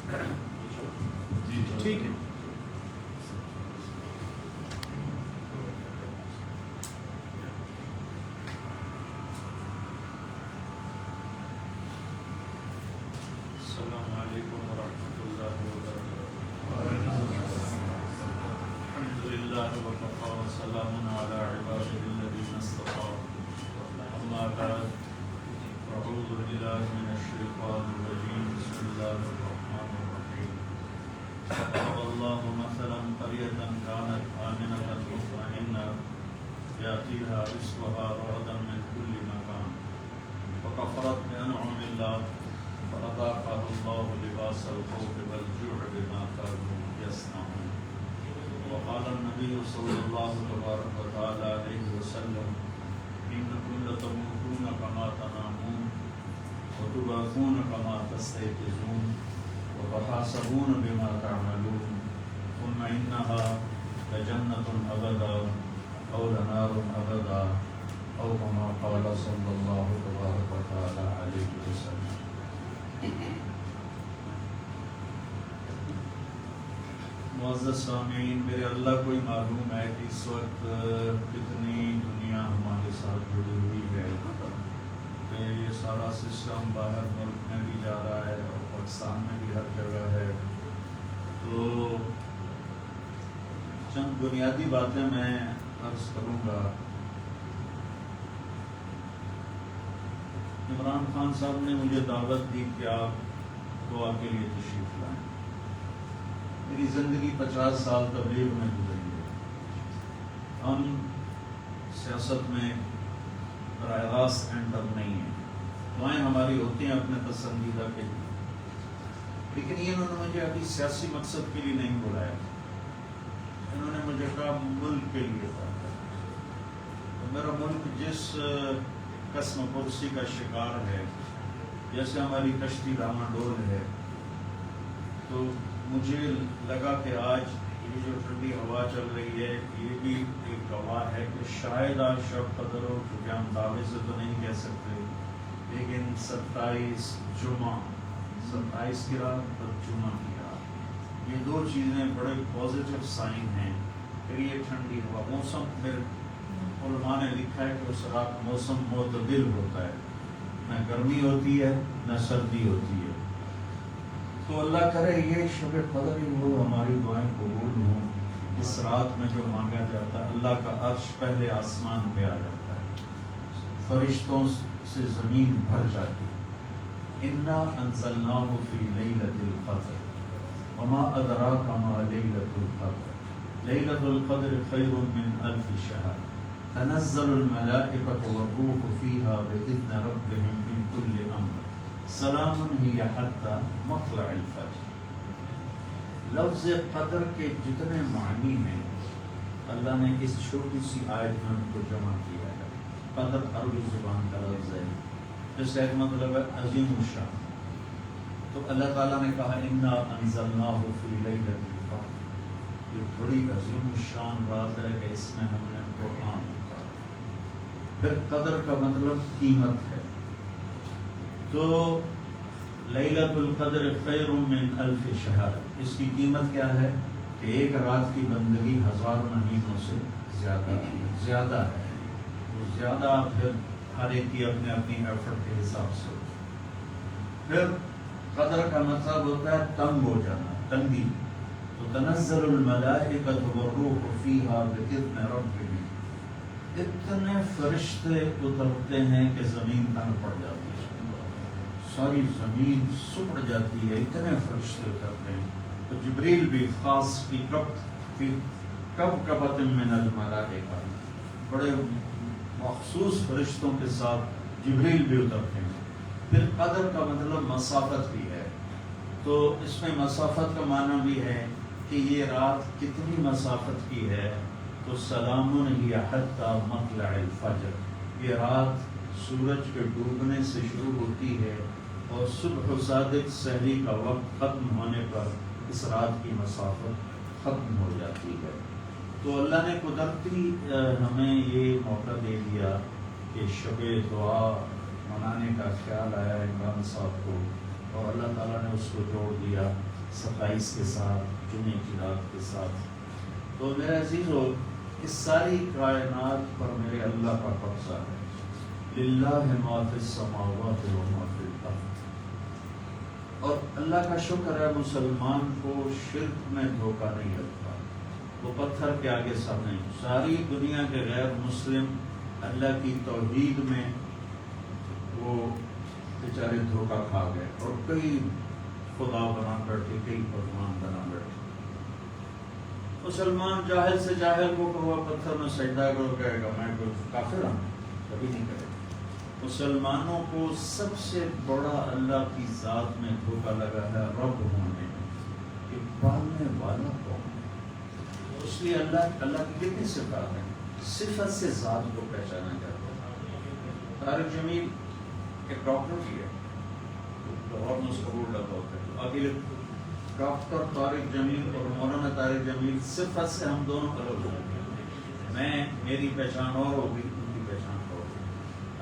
ٹھیک ہے. السلام علیکم ورحمۃ اللہ وبرکاتہ. الحمد للہ وکفی وسلام علی عباده الذین اصطفی. اما بعد اعوذ باللہ من الشیطان الرجیم. بسم اللہ الرحمن الرحیم. ضرب اللہ مثلا قریۃ کانت آمنۃ مطمئنۃ یأتیہا رزقها رغدا من کل مکان فکفرت بانعم اللہ فأذاقها الله لباس الخوف والجوع بما كانوا يصنعون. وقال النبي صلى الله تبارك وتعالى عليه وسلم إنكم لتموتون كما تنامون وتبعثون كما تستيقظون وتحاسبون بما تعملون ثم إنها لجنة أبدا أو لنار أبدا أو كما قال صلى الله تبارك وتعالى عليه وسلم. معزز سامعین، میرے اللہ کو ہی معلوم ہے کہ اس وقت کتنی دنیا ہمارے ساتھ جڑی ہوئی ہے کہ یہ سارا سسٹم باہر ملک میں بھی جا رہا ہے اور پاکستان میں بھی ہر جگہ ہے. تو چند بنیادی باتیں میں عرض کروں گا. عمران خان صاحب نے مجھے دعوت دی کہ آپ دعا کے لیے تشریف لائیں. میری زندگی 50 سال تبلیغ میں گزری ہے. ہم سیاست میں براہ راست انٹر نہیں ہیں. دعائیں ہماری ہوتی ہیں اپنے پسندیدہ کے لیے، لیکن یہ انہوں نے مجھے ابھی سیاسی مقصد کے لیے نہیں بلایا. انہوں نے مجھے کہا ملک کے لیے بات کر. میرا ملک جس قسم پرسی کا شکار ہے، جیسے ہماری کشتی ڈاما ڈول ہے، تو مجھے لگا کہ آج یہ جو ٹھنڈی ہوا چل رہی ہے یہ بھی ایک گواہ ہے کہ شاید آج شب قدر ہو، کیونکہ ہم دعوے سے تو نہیں کہہ سکتے، لیکن 27 جمعہ، 27 کی رات اور جمعہ کی رات، یہ دو چیزیں بڑے پازیٹیو سائن ہیں. پھر یہ ٹھنڈی ہوا، موسم، پھر علماء نے لکھا ہے کہ اس رات موسم معتدل ہوتا ہے، نہ گرمی ہوتی ہے نہ سردی ہوتی ہے. تو اللہ کرے یہ شب قدر ہی ہو، ہماری دعائیں قبول ہوں. اس رات میں جو مانگا جاتا ہے اللہ کا عرش پہلے آسمان پہ آ جاتا ہے، فرشتوں سے زمین بھر جاتی ہے. انا انزلناہ فی لیلۃ القدر وما ادراک ما لیلۃ القدر لیلۃ القدر خیر من الف شہر تنزل الملائکۃ والروح فیہا بإذن ربہم من کل امر سلام ہی حتی مطلع الفجر. لفظ قدر کے جتنے معنی ہیں اللہ نے اس چھوٹی سی آیت میں ان کو جمع کیا ہے. قدر عربی زبان کا لفظ ہے جس کا ایک مطلب ہے عظیم الشان. تو اللہ تعالیٰ نے کہا انا انزلناہ فی لیلۃ القدر، یہ بڑی عظیم الشان رات ہے کہ اس میں ہم نے قرآن اتارا. پھر قدر کا مطلب قیمت ہے. تو لیلۃ القدر خیر من الف شہر، اس کی قیمت کیا ہے کہ ایک رات کی بندگی 1000 مہینوں سے زیادہ ہے. وہ زیادہ پھر ہر ایک کی اپنے اپنی ایفرٹ کے حساب سے. پھر قدر کا مطلب ہوتا ہے تنگ ہو جانا، تنگی. تو تنزل الملائکۃ والروح فیہا بإذن ربہم، اتنے فرشتے اترتے ہیں کہ زمین تنگ پڑ جاتی ہے، ساری زمین سکڑ جاتی ہے، اتنے فرشتے اترتے ہیں. تو جبریل بھی خاص فی کبکبۃ من الملائکہ، بڑے مخصوص فرشتوں کے ساتھ جبریل بھی اترتے ہیں. پھر قدر کا مطلب مسافت بھی ہے. تو اس میں مسافت کا معنی بھی ہے کہ یہ رات کتنی مسافت کی ہے. تو سلام ہی حتی مطلع الفجر، یہ رات سورج کے ڈوبنے سے شروع ہوتی ہے اور صبح صادق سحری کا وقت ختم ہونے پر اس رات کی مسافت ختم ہو جاتی ہے. تو اللہ نے قدرتی ہمیں یہ موقع دے دیا کہ شب دعا منانے کا خیال آیا عمران صاحب کو، اور اللہ تعالیٰ نے اس کو جوڑ دیا. 27 کے ساتھ، جمعے کی رات کے ساتھ. تو میرے عزیزو، اس ساری کائنات پر میرے اللہ کا قبضہ ہے. للہ ما فی السماوات و ما فی الارض. اور اللہ کا شکر ہے مسلمان کو شرک میں دھوکہ نہیں لگتا، وہ پتھر کے آگے سر نہیں. ساری دنیا کے غیر مسلم اللہ کی توحید میں وہ بیچارے دھوکہ کھا گئے اور کئی خدا بنا بیٹھے، کئی پکوان بنا بیٹھے. مسلمان جاہل سے جاہل کو ہوا پتھر میں سجدہ کرو کہے گا میں کوئی کافر ہوں، کبھی نہیں کرے. مسلمانوں کو سب سے بڑا اللہ کی ذات میں دھوکہ لگا ہے رب ہونے کہ پالنے والا کون ہے. اس لیے اللہ کی کتنی صفات ہیں، صفت سے ذات کو پہچانا جاتا ہے. طارق جمیل ایک ڈاکٹر بھی ہے، لاہور میں اس کا بورڈ لگا ہوتا ہے. آخر ڈاکٹر طارق جمیل اور مولانا طارق جمیل صفت سے ہم دونوں الگ ہو گئے. میری پہچان اور ہوگی، ان کی پہچان اور ہوگی.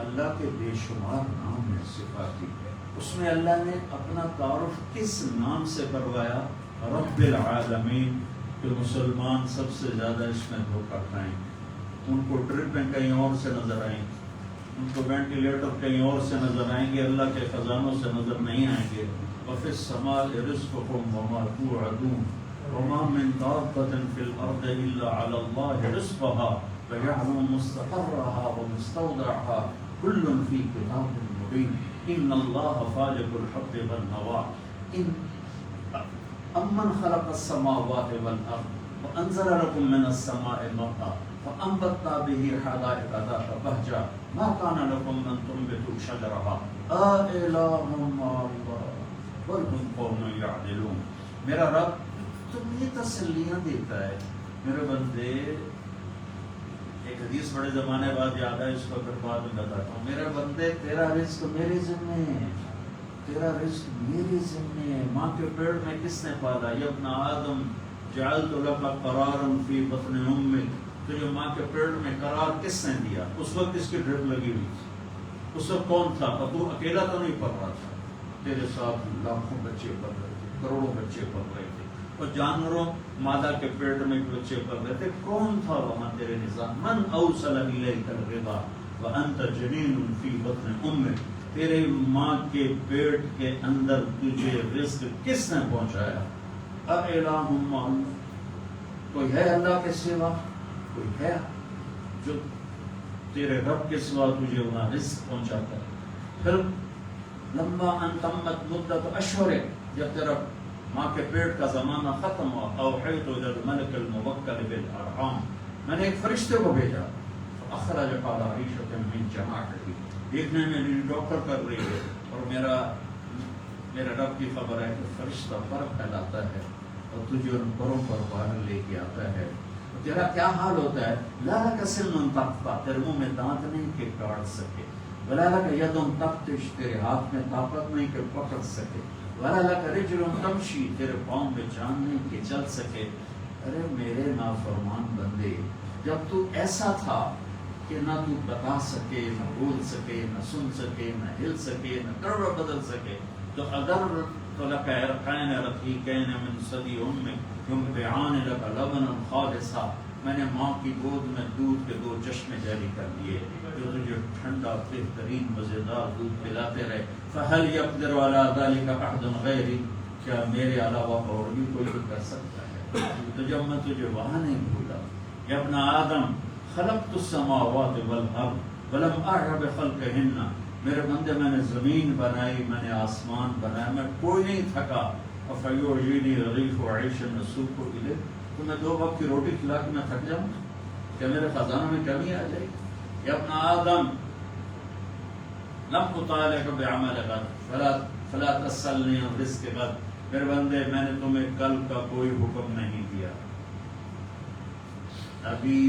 اللہ کے بے شمار نام ہے، صفاتی ہے. اس میں اللہ نے اپنا تعارف کس نام سے کروایا؟ رب العالمین. کہ مسلمان سب سے زیادہ اس میں دھوکہ کھائیں. ان کو ٹرپیں کہیں اور سے نظر آئیں گی، ان کو وینٹیلیٹر کہیں اور سے نظر آئیں گے، اللہ کے خزانوں سے نظر نہیں آئیں گے. وفی السماء رزقکم وما توعدون وما من دابة في الأرض إلا على الله رزقها ويعلم مستقرها ومستودعها كل في كتاب مبين إن الله فالق الحب والنوى أمن خلق السماوات والأرض وأنزل لكم من السماء ماء فأنبتنا به حدائق ذات بهجة ما كان لكم أن تنبتوا شجرها أإله مع الله بل هم قوم يعدلون. میرا رب تمہیں یہ تسلیاں دیتا ہے میرے بندے. ایک حدیث بڑے زمانے بعد یاد ہے، اس کو پھر بعد میں بتاتا ہوں. میرے بندے تیرا رزق میرے ذمے ہے، تیرا رزق میرے ذمے ہے. ماں کے پیٹ میں کس نے پالا؟ یا ابن آدم جعلت لك قرارا فی بطن امک. تجھے ماں کے پیٹ میں قرار کس نے دیا؟ اس وقت اس کی ڈرپ لگی ہوئی تھی. اس وقت کون تھا؟ اور تو اکیلا تو نہیں پڑھ رہا تھا، تیرے ساتھ لاکھوں بچے پڑھ رہے تھے، کروڑوں بچے پڑھ رہے تھے، اور جانوروں مادہ کے پیٹ میں بچے پڑھ رہے تھے. کون تھا وہاں تیرے نظام؟ من اوصل الیک الرضا وانت جنین فی بطن امک. تیرے ماں کے پیٹ کے اندر تجھے رزق کس نے پہنچایا؟ اِلٰہٌ مع اللہ. کوئی ہے اللہ کے سوا؟ کوئی ہے جو تیرے رب کے سوا تجھے وہاں رزق پہنچاتا ہے؟ پھر لما ان تمت مدت اشہر، جب تیرا ماں کے پیٹ کا زمانہ ختم ہوا، اوحیت الی الملک الموکل بالارحام، میں نے ایک فرشتے کو بھیجا. اخرج قال عیشۃ من جماعتی. دیکھنے میں میری ڈاکٹر کر رہی ہے اور میرا رب کی خبر ہے کہ فرشتہ فرق پھیلاتا ہے اور تجھے ان پروں پر باہر لے کے آتا ہے. تیرا کیا حال ہوتا ہے؟ لا لک سن تقطع، تیرے منہ میں دانت نہیں کہ کاٹ سکے. ولا لک ید تبطش، تیرے ہاتھ میں طاقت نہیں کہ پکڑ سکے. ولا لک رجل تمشی، تیرے پاؤں میں جان نہیں کہ چل سکے. ارے میرے نافرمان بندے، جب تو ایسا تھا کہ نہ تو بتا سکے، نہ بول سکے، نہ سن سکے، نہ ہل سکے، نہ کروڑ بدل سکے، تو اگر تو لک عرقین رقیقین من ثدی امک ینبعان لک لبنا خالصا، میں نے ماں کی گود میں دودھ کے 2 چشمے جاری کر دیے جو تجھے ٹھنڈا بہترین مزیدار دودھ پلاتے رہے. فہل یقدر علی ذلک احد غیری، کیا میرے علاوہ اور بھی کوئی کر سکتا ہے؟ تو جب میں تجھے وہاں نہیں بھولا. یا ابن آدم خلقت السماوات والارض ولم اعر بخلقہن، میرے بندے میں نے زمین بنائی، میں نے آسمان بنایا، میں کوئی نہیں تھکا. فیعجبنی رغیف عیش نسوق الیہ، تو میں 2 وقت کی روٹی کھلا کے میں تھک جاؤں؟ کیا میرے خزانوں میں کمی آ جائے گی؟ یا ابن آدم لم اطالعک بعمل غد فلا تسألنی عن رزق غد، میرے بندے میں نے تمہیں کل کا کوئی حکم نہیں دیا، ابھی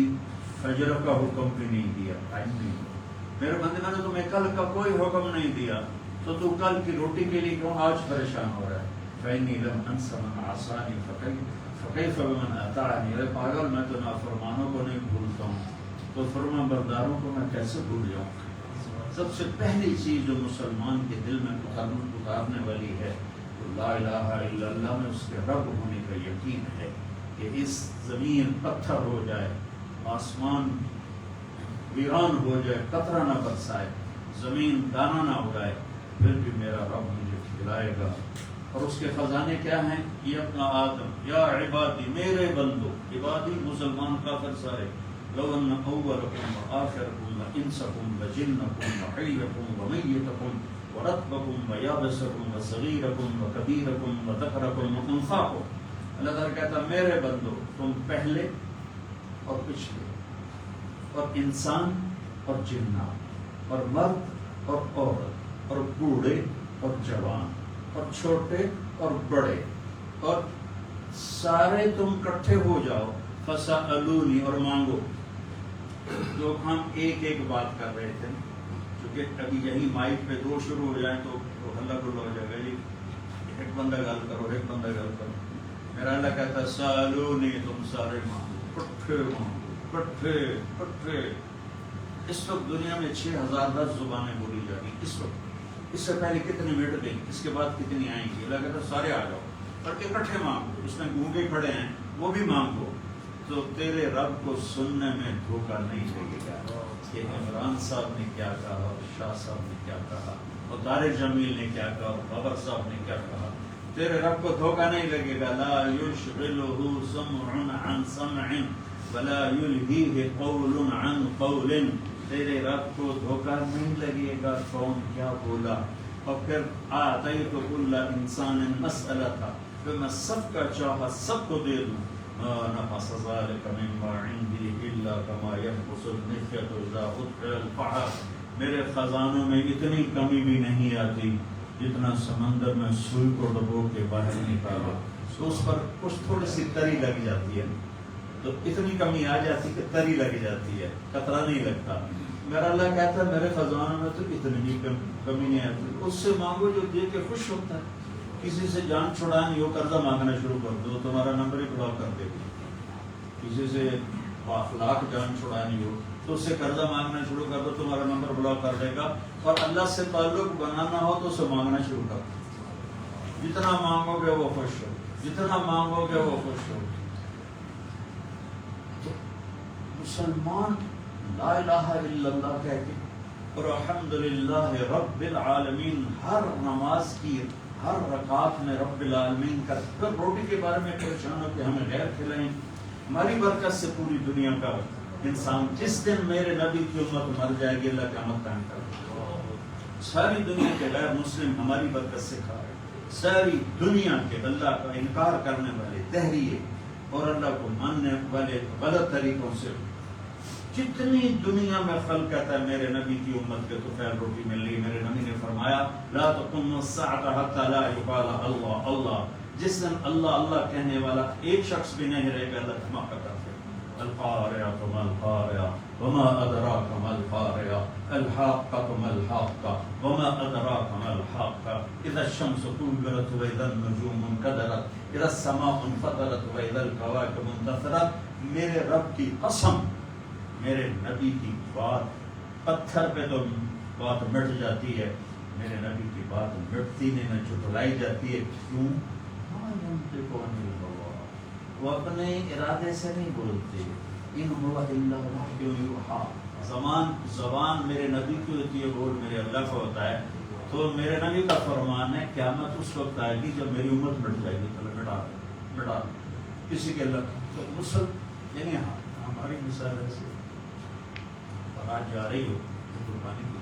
فجر کا حکم بھی نہیں دیا، ٹائم نہیں دیا. میرے بندے میں نے تمہیں کل کا کوئی حکم نہیں دیا، تو تو کل کی روٹی کے لیے کیوں آج پریشان ہو رہا ہے؟ فإنی لم انس من عصانی فکیف بمن اطاعنی. ارے پاگل، میں تو نافرمانوں کو نہیں بھولتا ہوں، تو فرما برداروں کو میں کیسے بھول جاؤں؟ سب سے پہلی چیز جو مسلمان کے دل میں اتارنے والی ہے لا الہ الا اللہ میں اس کے رب ہونے کا یقین ہے کہ اس زمین پتھر ہو جائے، آسمان ویران ہو جائے، قطرہ نہ برسائے، زمین دانہ نہ اگائے، پھر بھی میرا رب مجھے کھلائے گا۔ اور اس کے خزانے کیا ہیں؟ یہ اپنا آدم، یا عبادی میرے بندو، عبادی مسلمان کافر سارے، لو ان اولکم وآخرکم وانسکم وجنکم وحیکم ومیتکم ورطبکم ویابسکم وصغیرکم وکبیرکم وذکرکم وانثاکم۔ اللہ تعالیٰ کہتا ہے میرے بندو، تم پہلے اور پچھلے، اور انسان اور جنات، اور مرد اور عورت، اور بوڑھے اور جوان، اور چھوٹے اور بڑے، اور سارے تم کٹھے ہو جاؤ، فسألونی، اور مانگو۔ لوگ ہم ایک ایک بات کر رہے تھے، کیونکہ ابھی یہی مائک پہ دو شروع ہو جائیں تو ہلہ گلا ہو جائے گا، جی ایک بندہ گل کرو، ایک بندہ گل کرو۔ میرا اللہ کہتا ہے سألونی، تم سارے مانگو، کٹھے مانگو، کٹھے کٹھے۔ اس وقت دنیا میں 6010 زبانیں بولی جا رہی اس وقت، اس سے پہلے کتنی مٹ گئی، اس کے بعد کتنی آئیں گی۔ اللہ کہتا ہے سارے آ جاؤ اور اکٹھے مانگو۔ اس میں گونگے کھڑے ہیں وہ بھی مانگو، تو تیرے رب کو سننے میں دھوکہ نہیں لگے گا کہ عمران صاحب نے کیا کہا، اور شاہ صاحب نے کیا کہا، اور طارق جمیل نے کیا کہا، اور بابر صاحب نے کیا کہا۔ تیرے رب کو دھوکہ نہیں لگے گا۔ لا یشغلہ سمع عن سمع ولا یلہیہ قول عن قول۔ تیرے رب کو دھوکہ نہیں لگے گا کون کیا بولا۔ اور پھر آتیت کل انسان مسئلۃ، پھر میں سب کا چاہا سب کو دے دوں۔ ما نقص ذلک مما عندی الا کما ينقص المخيط اذا ادخل البحر۔ میرے خزانوں میں اتنی کمی بھی نہیں آتی جتنا سمندر میں سوئی کو ڈبو کے باہر نکالا تو اس پر کچھ تھوڑی سی تری لگ جاتی ہے، تو اتنی کمی آ جاتی کہ تری لگ جاتی ہے، قطرہ نہیں لگتا۔ میرا اللہ کہتا ہے میرے خزانوں میں تو اتنی بھی کمی نہیں آتی۔ اس سے مانگو جو دے کے خوش ہوتا ہے۔ کسی سے جان چھڑانی ہو، قرضہ مانگنا شروع کر دو، تمہارا نمبر ہی بلاک کر دے گا۔ کسی سے اخلاق جان چھڑانی ہو تو اس سے قرضہ مانگنا شروع کر دو، تمہارا نمبر بلاک کر دے گا۔ اور اللہ سے تعلق بنانا ہو تو اسے مانگنا شروع کر دو۔ جتنا مانگو گے وہ خوش ہو، جتنا مانگو گے وہ خوش ہو۔ تو مسلمان لا الہ الا اللہ کہہ کے اور الحمدللہ رب العالمین ہر نماز کی ہر رکعت میں رب العالمین کا، پھر روٹی کے بارے میں پریشان ہو کہ ہمیں غیر کھلائیں، ہماری برکت سے پوری دنیا کا انسان، جس دن میرے نبی کی امت مر جائے گی اللہ قیامت قائم کر دے گا۔ ساری دنیا کے غیر مسلم ہماری برکت سے کھا رہے، ساری دنیا کے اللہ کا انکار کرنے والے دہریے اور اللہ کو ماننے والے غلط طریقوں سے، جتنی دنیا میں خلق کہتا ہے میرے نبی کی امت کے تو خیر روٹی مل رہی۔ میرے نبی نے فرمایا لا تقم الساعة حتى لا يقال اللہ اللہ، جس دن اللہ اللہ کہنے والا ایک شخص بھی نہیں رہے گا اللہ دھماکہ کرتے۔ القارعة ما القارعة وما أدراك ما القارعة الحاقة ما الحاقة وما أدراك ما الحاقة إذا الشمس كورت وإذا النجوم انكدرت إذا السماء انفطرت وإذا الكواكب انتثرت۔ میرے رب کی قسم، میرے نبی کی بات پتھر پہ تو بات مٹ جاتی ہے، میرے نبی کی بات مٹتی نہیں، نہ جھٹلائی جاتی ہے۔ کیوں؟ وہ اپنے ارادے سے نہیں بولتے، ان هو الا وحی یوحی۔ زبان میرے نبی کی ہوتی ہے، بول میرے اللہ کا ہوتا ہے۔ تو میرے نبی کا فرمان ہے قیامت اس وقت آئے گی جب میری امت مٹ جائے گی، تو مٹا کسی کے اللہ تو مسلم، یعنی ہماری مثال ایسی بارات جا رہی ہو، قربانی کی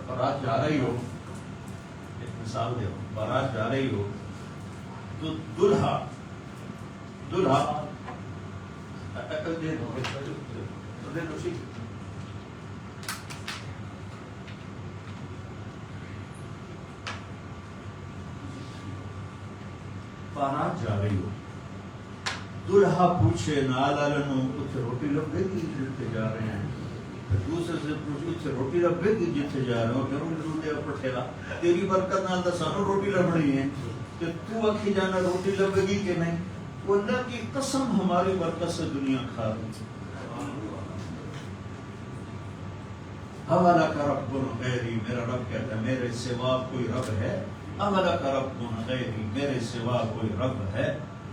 بارات جا رہی ہو، ایک مثال دے، بارات جا رہی ہو تو دلہا بارات جا رہی ہو، دلہا پوچھے نالالنو کچھ روٹی لگ گئی کہ جتنے جا رہے ہیں، دوسرے سے پوچھے کچھ روٹی لگ گئی کہ جتنے جا رہے ہو، پھر انہوں نے پٹھیلا تیری برکت نال دا سانو روٹی لگ رہی ہے کہ تو اکھی جانا روٹی لگ گئی کہ نہیں۔ وہ اللہ کی قسم ہماری برکت سے دنیا کھا رہی۔ حوالہ کا رب غیری، میرا رب کہتا ہے میرے سوا کوئی رب ہے؟ اولک رب غیری، میرے سوا کوئی رب ہے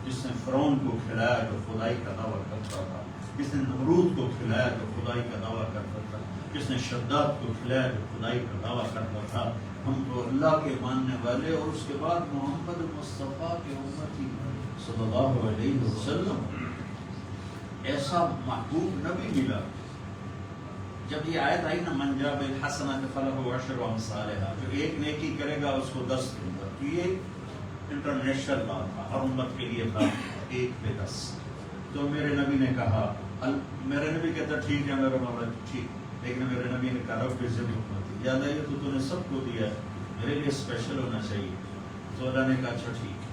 جس نے فرعون کو کھلایا جو خدائی کا دعویٰ کرتا تھا، جس نے نمرود کو کھلایا جو خدائی کا دعویٰ کرتا تھا، جس نے شداد کو کھلایا جو خدائی کا دعویٰ کرتا تھا؟ ہم تو اللہ کے ماننے والے اور اس کے بعد محمد مصطفیٰ کے امتی صلی اللہ علیہ وسلم، ایسا محبوب نبی ملا۔ جب یہ آیت آئی نا من جاء بالحسنۃ فلہ عشر امثالھا، جو ایک نیکی کرے گا اس کو 10 دوں گا، تو یہ انٹرنیشنل لا تھا، ہر امت کے لیے تھا، 1 پہ 10۔ تو میرے نبی نے کہا، میرے نبی کہتا ٹھیک ہے میرے مولا ٹھیک، لیکن میرے نبی نے کہا رب ضد حکمتی، یاد ہے یہ تو نے سب کو دیا ہے، میرے لیے اسپیشل ہونا چاہیے۔ تو اللہ نے کہا اچھا ٹھیک،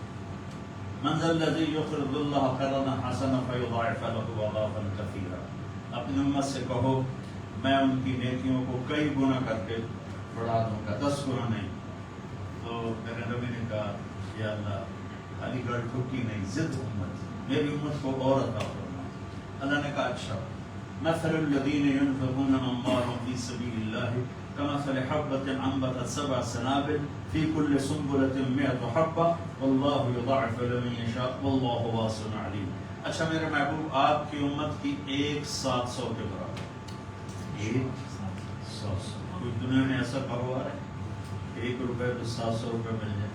من ذا الذی یقرض اللہ قرضا حسنا فیضاعف له اضعافا کثیرا، اپنی امت سے کہو میں ان کی نیکیوں کو کئی گنا کر کے بڑھا دوں گا، 10 گنا نہیں۔ تو میرے نبی نے کہا یا اللہ علی گڑھ ٹھکی نہیں، ضد امت، میری امت کو اور عطا فرما۔ اللہ نے کہا اچھا، مثل الذین ينفقون اموالهم فی سبیل اللہ کمثل حبۃ انبتت 7 سنابل فی کل سنبلۃ 100 حبۃ واللہ یضاعف لمن یشاء واللہ واسع علیم۔ اچھا میرے محبوب، آپ کی امت کی 1/700 کے برابر، 1/700۔ کوئی دنیا میں ایسا کاروبار ہے کہ 1 روپے پہ 700 روپے مل جائے؟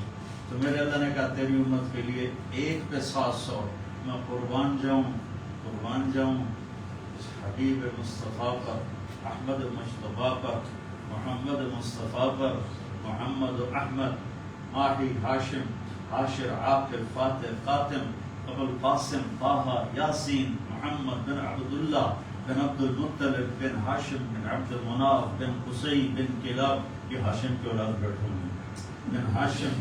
تو میرے اللہ نے کہا تیری امت کے لیے 1 پہ 700، میں قربان جاؤں اس حبیب مصطفیٰ پر، احمد مصطفیٰ پر، محمد مصطفیٰ پر، محمد احمد ماہی ہاشم حاشر عاقل فاتح خاتم ابو القاسم طہ یاسین محمد بن عبداللہ بن عبد المطلب بن ہاشم بن عبد المناف بن قصی بن کلاب، یہ ہاشم کی اولاد بیٹھوں گے، بن ہاشم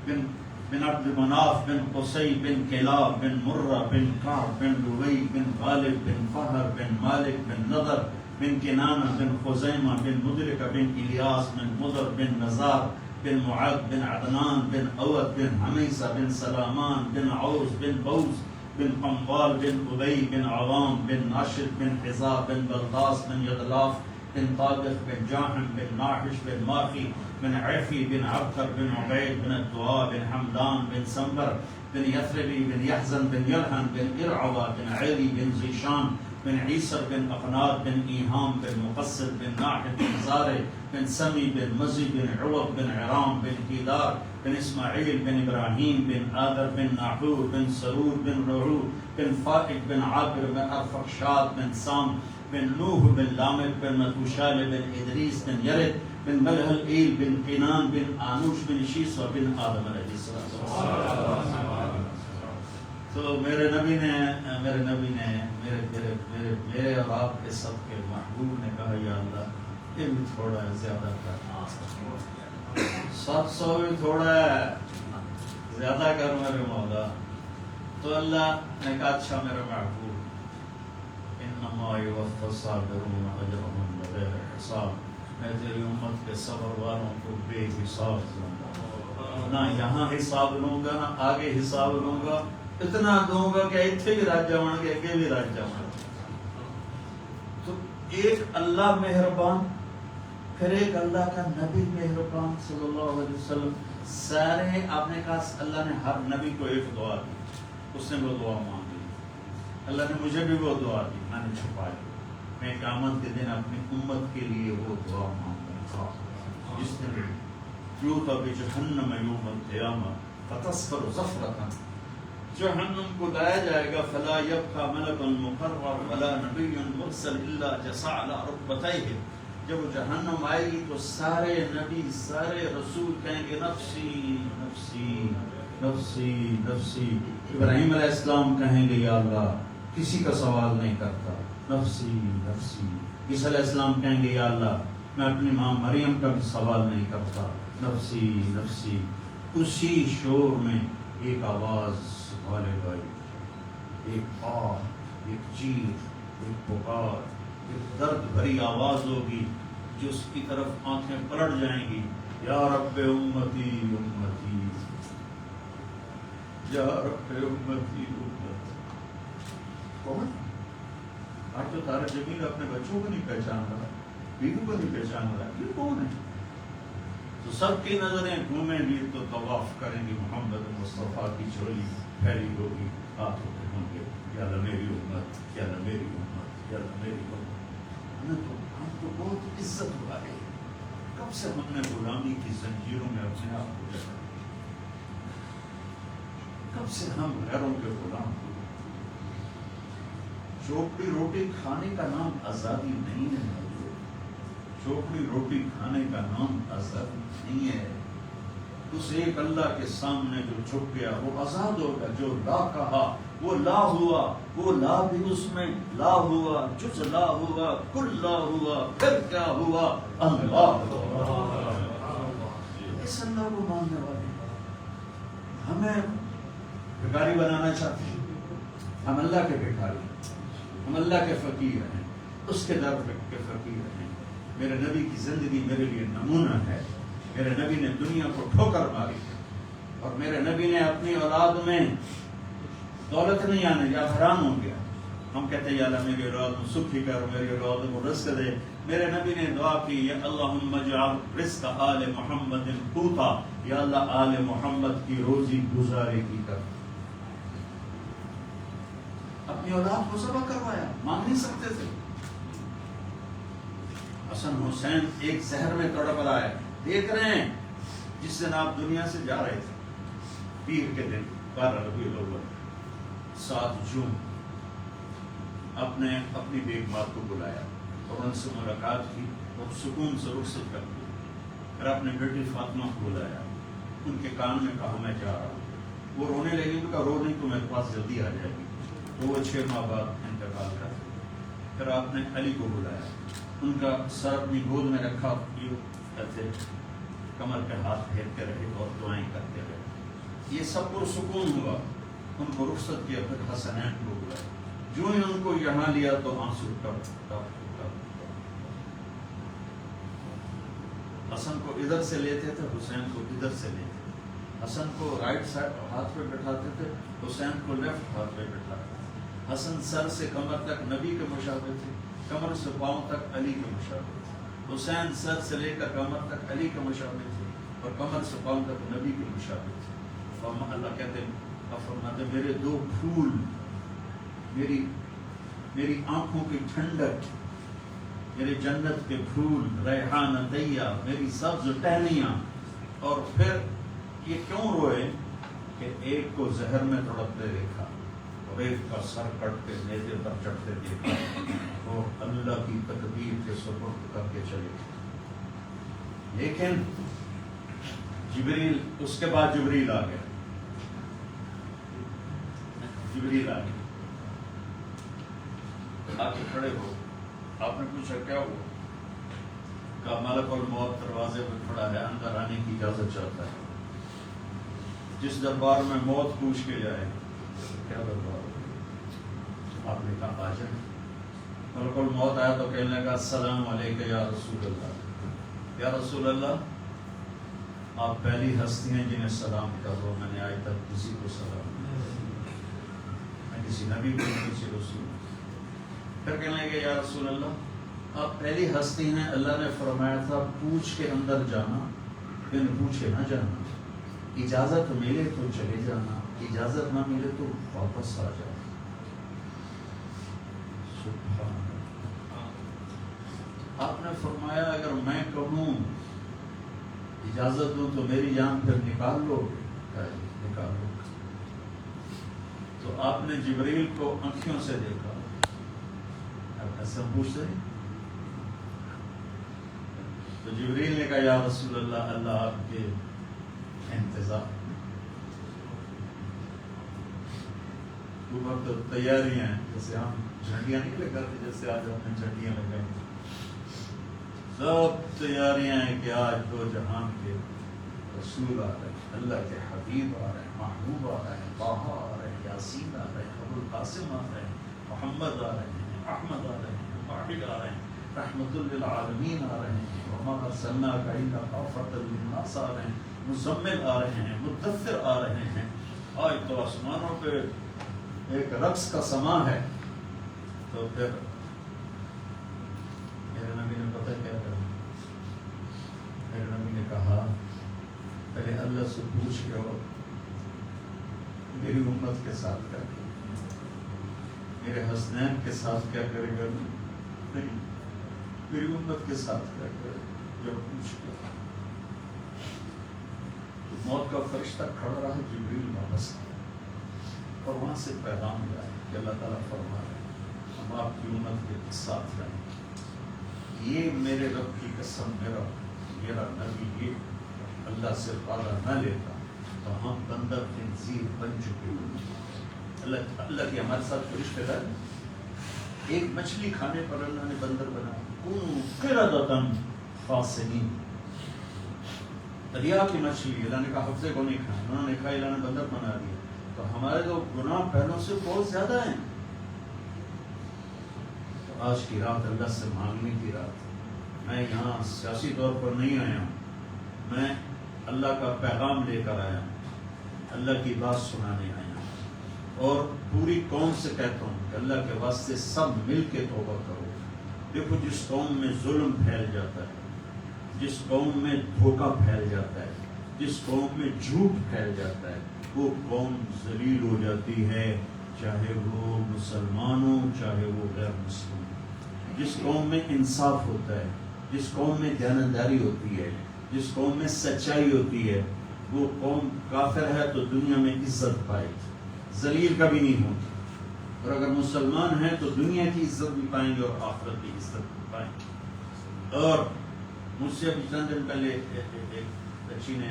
بن عبد مناف بن قصی بن کلاب بن مرہ بن کعب بن لوی بن غالب بن فہر بن مالک بن نضر بن کنانہ بن خزیمہ بن مدرکہ بن الیاس بن مضر بن نزار بن معد بن عدنان بن عود بن حمیسہ بن سلامان بن عوز بن بوز بن قنبال بن ابی بن عوام بن ناشد بن حزاب بن بلداس بن یدلاف بن طابق بن جاحم بن ناحش بن ماخی بن عفی بن عبقر بن عبید بن الدعاء بن حمدان بن سنبر بن یثربی بن یحزن بن یلحن بن ارعوہ بن علی بن زیشان بن عیسر بن اقناد بن ایہام بن مقصد بن ناحد بن زارع بن سمی بن مزی بن عوض بن عرام بن کیدار بن اسماعیل بن ابراہیم بن آدر بن ناحور بن سرور بن رعو بن فائق بن عابر بن ارفخشاد بن سام بن نوح بن لامک بن متوشال بن ادریس بن یرد بن ملحل ایل بن قینان بن آنوش بن شیسہ بن آدم علیہ السلام۔ تو میرے نبی نے میرے اور آپ کے سب کے محبوب نے کہا یا اللہ یہ بھی تھوڑا ہے، زیادہ کر، 700 بھی تھوڑا ہے، زیادہ کر میرے مولا۔ تو اللہ نے کہا اچھا میرے محبوب، انما یوفی الصابرون اجرهم بغیر حساب، میں تیری امت کے صبر والوں کو بے حساب دوں گا، نہ یہاں حساب لوں گا نہ آگے حساب لوں گا، اتنا دوں گا کہ اتنے بھی راج جاؤں گے، اگے بھی راج جاؤں گا۔ تو ایک اللہ مہربان، پھر ایک اللہ کا نبی مہربان صلی اللہ علیہ وسلم، سارے آپ نے کہا اللہ نے ہر نبی کو ایک دعا دی، اس نے وہ دعا مانگی، اللہ نے مجھے بھی وہ دعا دی، میں نے چھپائی، میں قیامت کے دن اپنی امت کے لیے وہ دعا مانگوں گا، جس نے یوتا بجہنم یوم القیامہ فتصفر زفرۃ، جہنم کو لایا جائے گا، فلا یبقى ملک مقرب ولا نبی مرسل الا جثى على ركبتيه، جب وہ جہنم آئے گی تو سارے نبی سارے رسول کہیں گے نفسی نفسی نفسی نفسی، ابراہیم علیہ السلام کہیں گے یا اللہ کسی کا سوال نہیں کرتا، نفسی نفسی، عیسیٰ علیہ السلام کہیں گے یا اللہ میں اپنی ماں مریم کا بھی سوال نہیں کرتا، نفسی نفسی۔ اسی شور میں ایک آواز والے بھائی، ایک آہ، ایک چیخ، ایک پکار، ایک درد بھری آواز ہوگی جو اس کی طرف آنکھیں پلٹ جائیں گی، یا رب امتی امتی، یا رب امتی امتی۔ کون؟ آج تو تارا جمیل اپنے بچوں کو نہیں پہچان رہا، بیوی کو نہیں پہچان رہا، یہ کون ہے؟ تو سب کی نظریں گھومیں گی تو طواف کریں گی، محمد مصطفیٰ کی چولی پھیلی ہوگی، ہاتھ اٹھے ہوں گے، یا اللہ میری امت، یا اللہ میری امت، یا اللہ میری امت۔ ہم تو بہت عزت والے، کب سے ہم نے غلامی کی زنجیروں میں اپنے آپ کو جکڑا، کب سے ہم غیروں کے غلام ہوئے۔ چوپڑی روٹی کھانے کا نام آزادی نہیں ہے، چوپڑی روٹی کھانے کا نام آزادی نہیں ہے۔ اس ایک اللہ کے سامنے جو جھک گیا وہ آزاد ہوگا، جو لا کہا وہ لا ہوا، وہ لا بھی اس میں لا ہوا، جز لا ہوا، کل لا ہوا، پھر کیا ہوا، اللہ۔ اس اللہ کو ماننے والے ہمیں بھکاری بنانا چاہتے ہیں، ہم اللہ کے بھکاری، ہم اللہ کے فقیر ہیں، اس کے در کے فقیر ہیں۔ میرے نبی کی زندگی میرے لیے نمونہ ہے، میرے نبی نے دنیا کو ٹھوکر ماری اور میرے نبی نے اپنی اولاد میں دولت نہیں آنے یا حیران ہو گیا۔ ہم کہتے ہیں یا اللہ میری اولاد میں سکھی کر، میری اولاد کو رزق دے۔ میرے نبی نے دعا کی یا اللہم اجعل رزق آل محمد قوتا، یا اللہ آل محمد کی روزی گزاری کی کر۔ اپنی اولاد کو ذبح کروایا، مانگ نہیں سکتے تھے۔ حسن حسین ایک زہر میں تڑپ رہا ہے، دیکھ رہے ہیں جس دن آپ دنیا سے جا رہے تھے، پیر کے دن 12 ربیع الاول 7 جون، اپنی بیگمات کو بلایا اور ان سے ملاقات کی اور سکون سے رخصت کر دی۔ پھر اپنی بیٹی فاطمہ کو بلایا، ان کے کان میں کہا میں جا رہا ہوں۔ وہ رونے لگی، ان کا رو نہیں تو میرے پاس جلدی آ جائے گی۔ تو وہ 6 ماہ بعد انتقال کر گئی۔ پھر آپ نے علی کو بلایا، ان کا سر اپنی گود میں رکھا، کہتے کمر پہ ہاتھ پھیرتے رہے اور دعائیں کرتے رہے۔ یہ سب پرسکون ہوا، ان کو رخصت کیا۔ پھر حسنین کو بلایا، جو ہی ان کو یہاں لیا تو آنسو ٹپ ٹپ ٹپ۔ حسن کو ادھر سے لیتے تھے، حسین کو ادھر سے لیتے تھے۔ حسن کو رائٹ سائڈ ہاتھ پہ بٹھاتے تھے، حسین کو لیفٹ ہاتھ پہ بٹھاتے تھے۔ حسن سر سے کمر تک نبی کے مشابہ تھے، کمر سے پاؤں تک علی کے مشابہ تھے۔ حسین سر سے لے کر کمر تک علی کے مشابہ تھے اور کمر سے پاؤں تک نبی کے مشابہ تھے۔ اللہ کہتے ہیں، فرماتے میرے 2 پھول، میری آنکھوں کی ٹھنڈک، میرے جنت کے پھول، ریحان طیہ، میری سبز ٹہنیاں۔ اور پھر یہ کیوں روئے کہ ایک کو زہر میں تڑپتے دیکھا اور ایک کا سر کٹ کے نیزے پر چڑھتے دیکھا اور اللہ کی تقدیر کے سپرد کر کے چلے گئے۔ لیکن جبریل، اس کے بعد جبریل آ گیا، جبریل آ گیا، آ کے کھڑے ہو۔ آپ نے پوچھا کیا ہوا؟ کہا ملک الموت دروازے پہ کھڑا ہے، اندر آنے کی اجازت چاہتا ہے۔ جس دربار میں موت پوچھ کے جائے، کیا دربار؟ آپ نے کہا آ جائے۔ ملک الموت آیا تو کہنے لگا السلام علیکم یا رسول اللہ، یا رسول اللہ آپ پہلی ہستی ہیں جنہیں سلام کر رہا، میں نے آج تک کسی کو سلام نہیں، میں کسی نبی کو کسی رسول۔ پھر کہنے لگے یا رسول اللہ آپ پہلی ہستی ہیں، اللہ نے فرمایا تھا پوچھ کے اندر جانا، پھر پوچھے نہ جانا، اجازت ملے تو چلے جانا، اجازت نہ ملے تو واپس آ جانا۔ سبحان اللہ۔ آپ نے فرمایا اگر میں کہوں اجازت دوں تو میری جان پھر نکال لو گے؟ نکال لو۔ تو آپ نے جبریل کو آنکھوں سے دیکھا، سب پوچھتے ہیں تو جبریل نے کہا یا رسول اللہ اللہ آپ کے انتظار، اوپر تو تیاریاں ہیں، جیسے ہم جھنڈیاں نہیں لگاتے، جیسے آج ہم نے جھنڈیاں لگائیں، سب تیاریاں ہیں کہ آج 2 جہان کے رسول آ رہے ہیں، اللہ کے حبیب آ رہے ہیں، محبوب آ رہے ہیں، طٰہٰ آ رہے ہیں، یاسین آ رہے ہیں، ابو القاسم آ رہے ہیں، محمد آ رہے ہیں، احمد آ رہے ہیں، واحد آ رہے ہیں، رحمت للعالمین آ رہے ہیں، وما ارسلناک الا کافۃ للناس آ رہے ہیں، مزمل آ رہے ہیں، مدثر آ رہے ہیں۔ آج تو آسمانوں پہ ایک رقص کا سما ہے۔ تو پھر میرے نبی نے پتہ کیا کرا؟ میرے نبی نے کہا اللہ سے پوچھ کے اور میری امت کے ساتھ کیا کرے گا، میرے حسنین کے ساتھ کیا کرے گا، نہیں میری امت کے ساتھ کیا کرے گا. جب پوچھ کے تو موت کا فرشتہ کھڑا رہا، جبریل واپس آیا اور وہاں سے پیغام آیا کہ اللہ تعالیٰ فرما رہے ہیں ہم آپ کی امت کے ساتھ رہیں. یہ میرے رب کی قسم، میرا نبی یہ اللہ سے وعدہ نہ لیتا تو ہم بندر خنزیر بن چکے ہوئے. اللہ کی ہمارے ساتھ کوئی رشتے دار نہیں. ایک مچھلی کھانے پر اللہ نے بندر بنا، قردۃ خاسئین. دریا کی مچھلی اللہ نے کہا ہفتے کو نہیں کھانا، انہوں نے کہا اللہ نے بندر بنا دیا. تو ہمارے تو گناہ پہلوں سے بہت زیادہ ہیں. تو آج کی رات اللہ سے مانگنے کی رات. میں یہاں سیاسی طور پر نہیں آیا ہوں، میں اللہ کا پیغام لے کر آیا ہوں، اللہ کی بات سنانے آیا ہوں. اور پوری قوم سے کہتا ہوں کہ اللہ کے واسطے سب مل کے توبہ کرو. دیکھو جس قوم میں ظلم پھیل جاتا ہے، جس قوم میں دھوکہ پھیل جاتا ہے، جس قوم میں جھوٹ پھیل جاتا ہے، وہ قوم ذلیل ہو جاتی ہے، چاہے وہ مسلمان ہو چاہے وہ غیر مسلم. جس قوم میں انصاف ہوتا ہے، جس قوم میں دیانتداری ہوتی ہے، جس قوم میں سچائی ہوتی ہے، وہ قوم کافر ہے تو دنیا میں عزت پائے گی، ذلیل کبھی نہیں ہوتی. اور اگر مسلمان ہیں تو دنیا کی عزت بھی پائیں گے اور آخرت کی عزت بھی پائیں گے. اور مجھ سے ابھی چند دن پہلے ایک بچی نے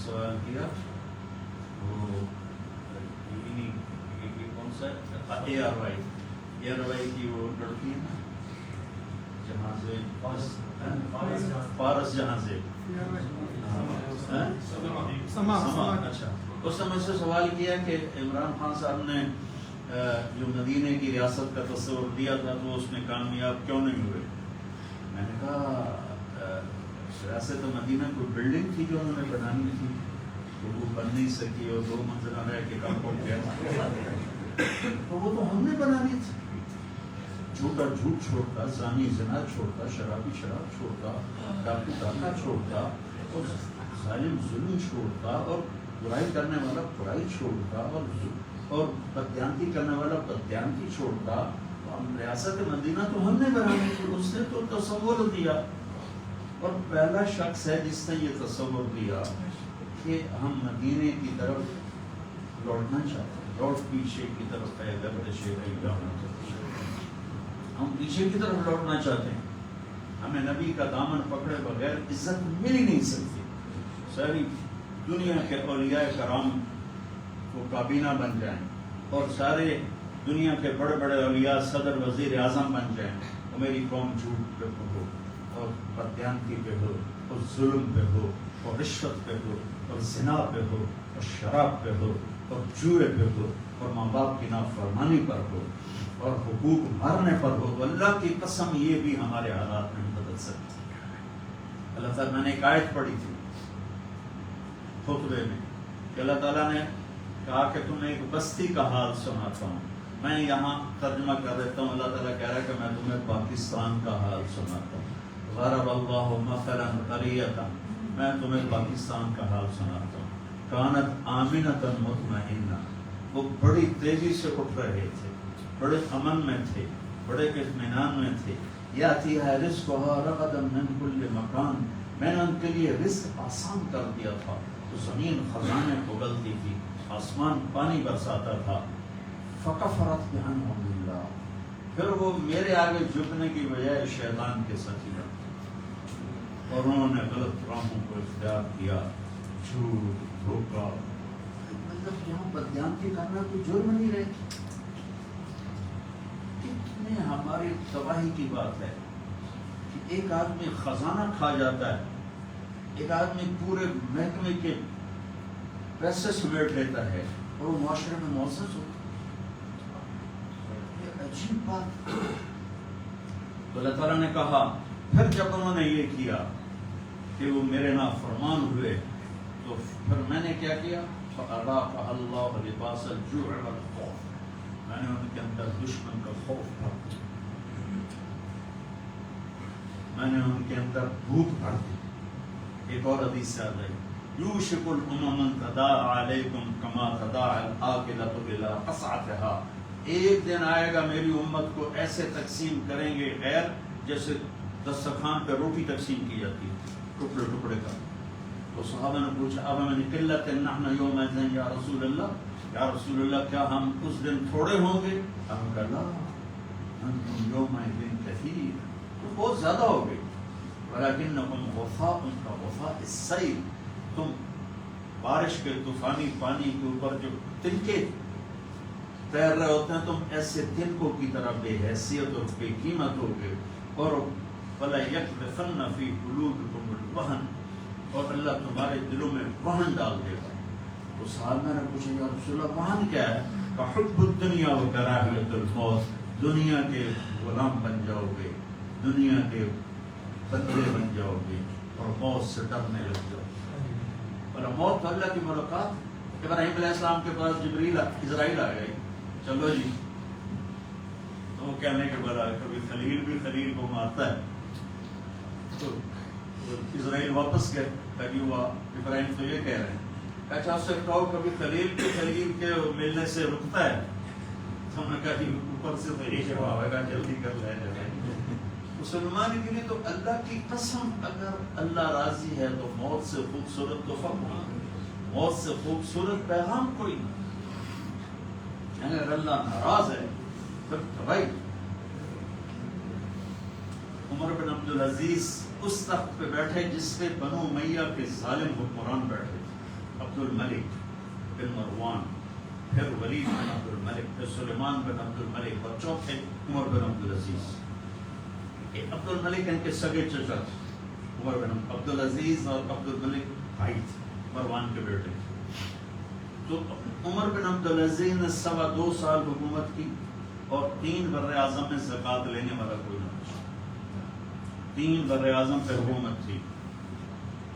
سوال کیا، وہ کون سا اے آر وائی کی وہ لڑکی ہے نا جہاں سے فارس، جہاں سے اچھا، اس نے مجھ سے سوال کیا کہ عمران خان صاحب نے جو مدینے کی ریاست کا تصور دیا تھا تو اس میں کامیاب کیوں نہیں ہوئے. میں نے کہا ریاست مدینہ کوئی بلڈنگ تھی جو انہوں نے بنانی تھی تو وہ بن نہیں سکی اور 2 منزلہ رہ کے کام ہو گیا. تو وہ تو ہم نے بنانی تھی. جھوٹا جھوٹ چھوڑتا، زانی زنا چھوڑتا، شرابی شراب چھوڑتا، ڈاکو ڈاکہ چھوڑتا، اور ظالم ظلم چھوڑتا، اور برائی کرنے والا برائی چھوڑتا، اور بددیانتی کرنے والا بددیانتی چھوڑتا. ریاست مدینہ تو ہم نے بنانی تھی، اس نے تو تصور دیا. اور پہلا شخص ہے جس نے یہ تصور دیا کہ ہم مدینے کی طرف لوٹنا چاہتے ہیں. لوٹ پیچھے کی طرف ہے، ہم پیچھے کی طرف لوٹنا چاہتے ہیں. ہمیں نبی کا دامن پکڑے بغیر عزت مل ہی نہیں سکتی. ساری دنیا کے اولیاء کرام کو کابینہ بن جائیں اور سارے دنیا کے بڑے بڑے اولیاء صدر وزیر اعظم بن جائیں، اور میری قوم جھوٹ پہ ہو اور بددیانتی پہ ہو اور ظلم پہ ہو اور رشوت پہ ہو اور زنا پہ ہو اور شراب پہ ہو اور جوئے پہ ہو اور ماں باپ کی نافرمانی پر ہو اور حقوق مارنے پر ہو. تو اللہ کی قسم یہ بھی ہمارے حالات نہیں بدل سکتے. اللہ تعالیٰ، میں نے ایک آیت پڑھی تھی خطبے میں کہ اللہ تعالیٰ نے کہا کہ تمہیں ایک بستی کا حال سناتا ہوں. میں یہاں ترجمہ کر دیتا ہوں. اللہ تعالیٰ کہہ رہا ہے کہ میں تمہیں پاکستان کا حال سناتا ہوں. ضرب اللہ مثلا قریۃ، میں تمہیں پاکستان کا حال سناتا ہوں. کانت آمنۃ مطمئنہ، وہ بڑی تیزی سے اٹھ رہے تھے، بڑے امن میں تھے، بڑے اطمینان میں تھے. یاتیھا رزقھا رغدا من کل مکان، میں نے ان کے لیے رزق آسان کر دیا تھا. تو زمین خزانے اگلتی تھی، آسمان پانی برساتا تھا. فکفرت بانعم اللہ، پھر وہ میرے آگے جھکنے کی بجائے شیطان کے ساتھی بن گئے اور انہوں نے غلط راہوں کو اختیار کیا، جھوٹ دھوکہ. مطلب یہاں بددیانتی کرنا کوئی جرم نہیں رہے. کتنے ہماری تباہی کی بات ہے کہ ایک آدمی خزانہ کھا جاتا ہے، ایک آدمی پورے محکمے کے پیسے سمیٹ لیتا ہے اور وہ معاشرے میں معزز ہوتا ہے. یہ عجیب بات. تو اللہ تعالیٰ نے کہا پھر جب انہوں نے یہ کیا کہ وہ میرے نافرمان ہوئے تو پھر میں نے کیا کیا؟ فَأَذَاقَهَا اللَّهُ لِبَاسَ الْجُوعِ وَالْخَوْفِ، میں نے ان کے اندر دشمن کا خوف بھر دیا، میں نے ان کے اندر بھوک بھر دی. ایک اور حدیث سے آ گئی یوشک الامم ان تداعى علیکم کما تداعى الآکلۃ الی قصعتها، ایک دن آئے گا میری امت کو ایسے تقسیم کریں گے غیر جیسے دسترخوان پہ روٹی تقسیم کی جاتی ہے ٹکڑے ٹکڑے کا. تو صحابہ نے پوچھا اب ہمیں قلت نحن یومئذ یا رسول اللہ، یا رسول اللہ کیا ہم اس دن تھوڑے ہوں گے؟ ہم کہا لا انتم یومئذ کثیر، تو بہت زیادہ ہو گئے. ولکنکم غثاء کغثاء السیل، تم بارش کے طوفانی پانی کے اوپر جو تنکے تیر رہے ہوتے ہیں تم ایسے تنکوں کی طرح بے حیثیت اور بے قیمت ہو گئے. اور فلا یقذفن فی قلوبکم الوہن، اور اللہ تمہارے دلوں میں وہن ڈال دے گا. تو صحابہ نے پوچھا یا رسول اللہ وہن کیا ہے؟ فحب الدنیا وکراہیۃ الموت، دنیا کے غلام بن جاؤ گے، دنیا کے بندے بن جاؤ گے اور موت سے ڈرنے لگ جاؤ. اور موت تو اللہ کی ملاقات. ابراہیم علیہ السلام کے پاس اسرائیل آ گئی، چلو جی. تو وہ کہنے کے بعد کبھی خلیل بھی خلیل کو مارتا ہے. تو اسرائیل واپس گئے، کبھی ہوا ابراہیم تو یہ کہہ رہے ہیں اچھا اس سے کہو کبھی خلیل کے ملنے سے رکتا ہے. تو ہم نے کہا کہ اوپر سے تو یہ جواب ہے جلدی کر لے جائے. مسلمان کے لیے تو اللہ کی قسم اگر اللہ راضی ہے تو موت سے خوبصورت تو موت سے خوبصورت پیغام کوئی نہیں. اگر اللہ ناراض ہے پھر بھائی عمر بن عبدالعزیز اس تخت پہ بیٹھے جس پہ بنو امیہ کے ظالم حکمران بیٹھے تھے، عبد الملک بن مروان، پھر ولید بن عبد الملک، پھر سلیمان بن عبد الملک، اور چوتھے عمر بن عبدالعزیز. عبد الملک ان کے سگے چچا تھے. عمر بن عبدالعزیز اور عبد الملک بھائی تھے، مروان کے بیٹے. تو عمر بن عبدالعزیز نے 2.25 سال حکومت کی اور 3 بر اعظم میں زکوٰۃ لینے والا کوئی نہ پوچھا. 3 بر اعظم پہ حکومت تھی،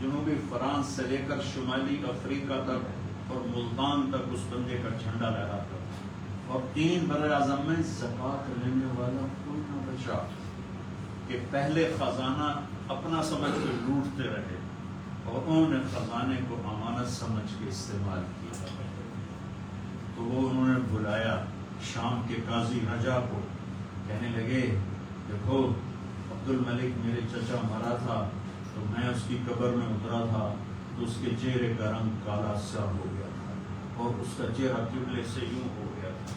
جنوبی فرانس سے لے کر شمالی افریقہ تک اور ملتان تک اس بندے کا جھنڈا لہراتا تھا. اور 3 بر اعظم میں زکوٰۃ لینے والا کوئی نہ بچا کہ پہلے خزانہ اپنا سمجھ کے لوٹتے رہے اور انہوں نے خزانے کو امانت سمجھ کے استعمال کیا. تو وہ انہوں نے بلایا شام کے قاضی رجا کو، کہنے لگے دیکھو عبد الملک میرے چچا مرا تھا تو میں اس کی قبر میں اترا تھا تو اس کے چہرے کا رنگ کالا سیاہ ہو گیا تھا اور اس کا چہرہ قبلے سے یوں ہو گیا تھا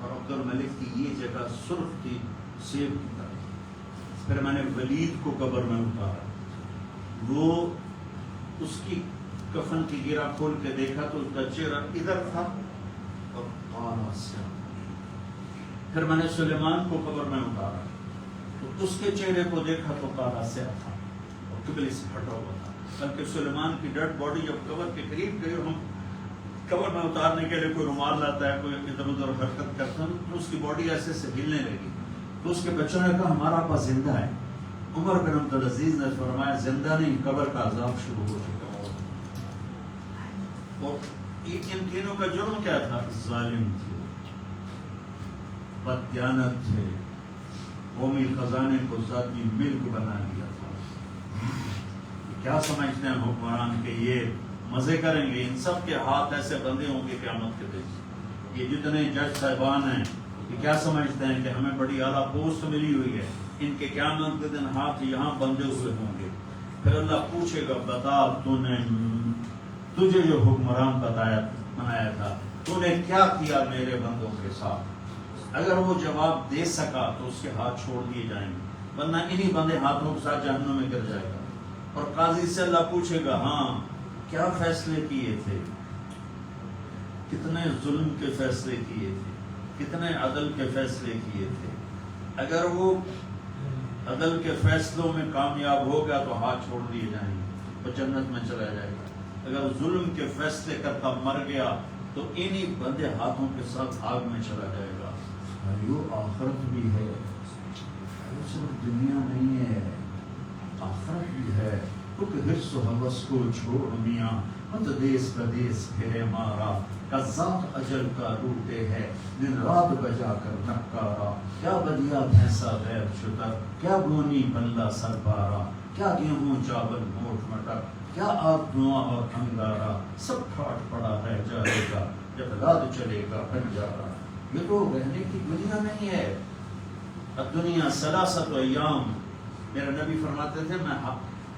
اور عبد الملک کی یہ جگہ سرخ تھی سیب کی طرح. پھر میں نے ولید کو قبر میں اتارا، وہ اس کی کفن کی گرہ کھول کے دیکھا تو اس کا چہرہ ادھر تھا اور کالا سیاہ. پھر میں نے سلیمان کو قبر میں اتارا تو اس کے چہرے کو دیکھا تو کالا سیاہ تھا اور قبلے سے ہٹا ہوا تھا. بلکہ سلیمان کی ڈیڈ باڈی جب قبر کے قریب گئی، ہم قبر میں اتارنے کے لیے کوئی رومال لاتا ہے، کوئی ادھر ادھر حرکت کرتا ہے تو اس کی باڈی ایسے سے ہلنے لگی. تو اس کے بچوں نے کہا ہمارا ابا زندہ ہے. عمر بن عبدالعزیز نے فرمایا زندہ نہیں، قبر کا عذاب شروع ہو چکا. اور ان تینوں کا جرم کیا تھا؟ ظالم تھے، بددیانت تھے، قومی خزانے کو ذاتی ملک بنا لیا تھا. کیا سمجھتے ہیں حکمران کہ یہ مزے کریں گے؟ ان سب کے ہاتھ ایسے بندے ہوں گے قیامت کے دن. یہ جتنے جج صاحبان ہیں یہ کیا سمجھتے ہیں کہ ہمیں بڑی اعلیٰ پوسٹ ملی ہوئی ہے؟ ان کے قیامت کے دن ہاتھ یہاں بندے ہوئے ہوں گے. پھر اللہ پوچھے گا بتا تجھے جو حکمران بنایا تھا تو نے کیا کیا میرے بندوں کے ساتھ؟ اگر وہ جواب دے سکا تو اس کے ہاتھ چھوڑ دیے جائیں گے، ورنہ انہی بندے ہاتھوں کے ساتھ جہنم میں گر جائے گا. اور قاضی سے اللہ پوچھے گا ہاں کیا فیصلے کیے تھے، کتنے ظلم کے فیصلے کیے تھے، کتنے عدل کے فیصلے کیے تھے. اگر وہ عدل کے فیصلوں میں کامیاب ہو گیا تو ہاتھ چھوڑ دیے جائیں گے، وہ جنت میں چلا جائے گا. اگر ظلم کے فیصلے کرتا مر گیا تو انہی بندے ہاتھوں کے ساتھ آگ میں چلا جائے گا. آخرت بھی ہے، صرف دنیا نہیں ہے، آخرت بھی ہے. حرص و حوث کو چھوڑ میاں مت دیس بدیس پھرے مارا، قذاق اجل کا روٹے ہے دن رات بجا کر نکارا. کیا بدیا بھینسا غیر شتر، کیا گونی بلہ سر پارا، کیا گیہوں چاول موٹ مٹر، کیا آگ دھواں اور انگارا سب پھاٹ پڑا ہے جائے گا، جب رات چلے گا بنجارا۔ یہ تو رہنے کی دنیا نہیں ہے۔ دنیا ثلاثت ایام، میرے نبی فرماتے تھے میں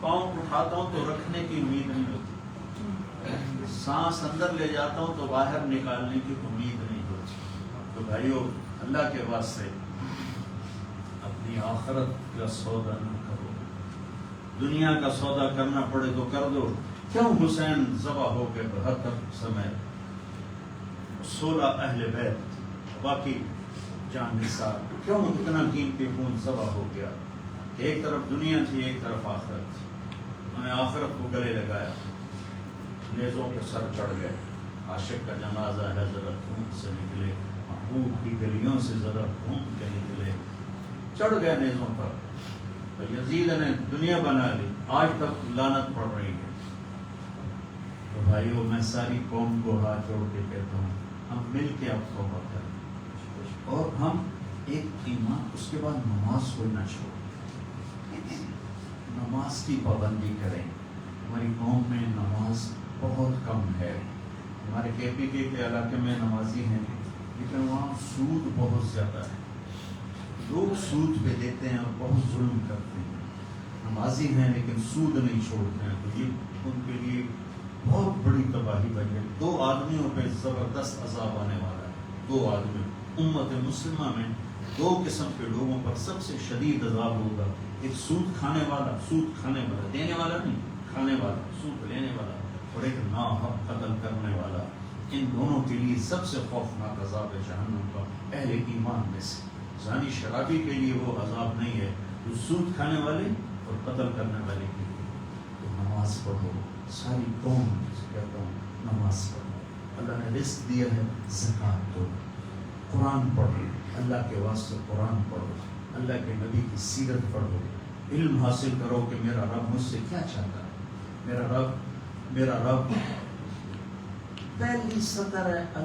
پاؤں اٹھاتا ہوں تو رکھنے کی امید نہیں ہوتی، سانس اندر لے جاتا ہوں تو باہر نکالنے کی امید نہیں ہوتی۔ تو بھائیو اللہ کے واسطے اپنی آخرت کا سودا نہ کرو، دنیا کا سودا کرنا پڑے تو کر دو۔ کیوں حسین ذبح ہو کے 72 سمے 16 اہل بیت باقی جان نثار، کیوں اتنا قیمتی خون ذبح ہو گیا؟ ایک طرف دنیا تھی ایک طرف آخرت تھی، انہوں نے آخرت کو گلے لگایا، نیزوں کے سر چڑھ گئے۔ عاشق کا جنازہ ہے ذرا خون سے نکلے، محبوب کی گلیوں سے ذرا خون کے نکلے، چڑھ گئے نیزوں پر۔ تو یزید نے دنیا بنا لی، آج تک لعنت پڑ رہی ہے۔ تو بھائیو میں ساری قوم کو ہاتھ جوڑ کے کہتا ہوں ہم مل کے اب توبہ کریں، اور ہم ایک ایمان، اس کے بعد نماز کو نہ چھوڑیں، نماز کی پابندی کریں۔ ہماری قوم میں نماز بہت کم ہے، ہمارے کے پی کے علاقے میں نمازی ہیں لیکن وہاں سود بہت زیادہ ہے، لوگ سود پہ دیتے ہیں اور بہت ظلم کرتے ہیں، نمازی ہیں لیکن سود نہیں چھوڑتے ہیں، تو یہ ان کے لیے بہت بڑی تباہی بن گئی۔ 2 آدمیوں پہ زبردست عذاب آنے والا ہے، 2 آدمی امت مسلمہ میں 2 قسم کے لوگوں پر سب سے شدید عذاب ہوگا، ایک سود کھانے والا، سود کھانے والا، دینے والا نہیں، کھانے والا، سود لینے والا، اور ایک ناحق قتل کرنے والا۔ ان دونوں کے لیے سب سے خوفناک عذاب ہے جہنم کا، اہل ایمان میں سے۔ زانی شرابی کے لیے وہ عذاب نہیں ہے جو سود کھانے والے اور قتل کرنے والے کے لیے۔ تو نماز پڑھو، ساری قوم سے کہتا ہوں نماز پڑھو، اللہ نے رزق دیا ہے، زکوٰۃ دو، قرآن پڑھو، اللہ کے واسطے قرآن پڑھو، اللہ کے نبی کی سیرت پڑھو، علم حاصل کرو کہ میرا رب مجھ سے کیا چاہتا ہے۔ میرا رب پہلی سطر ہے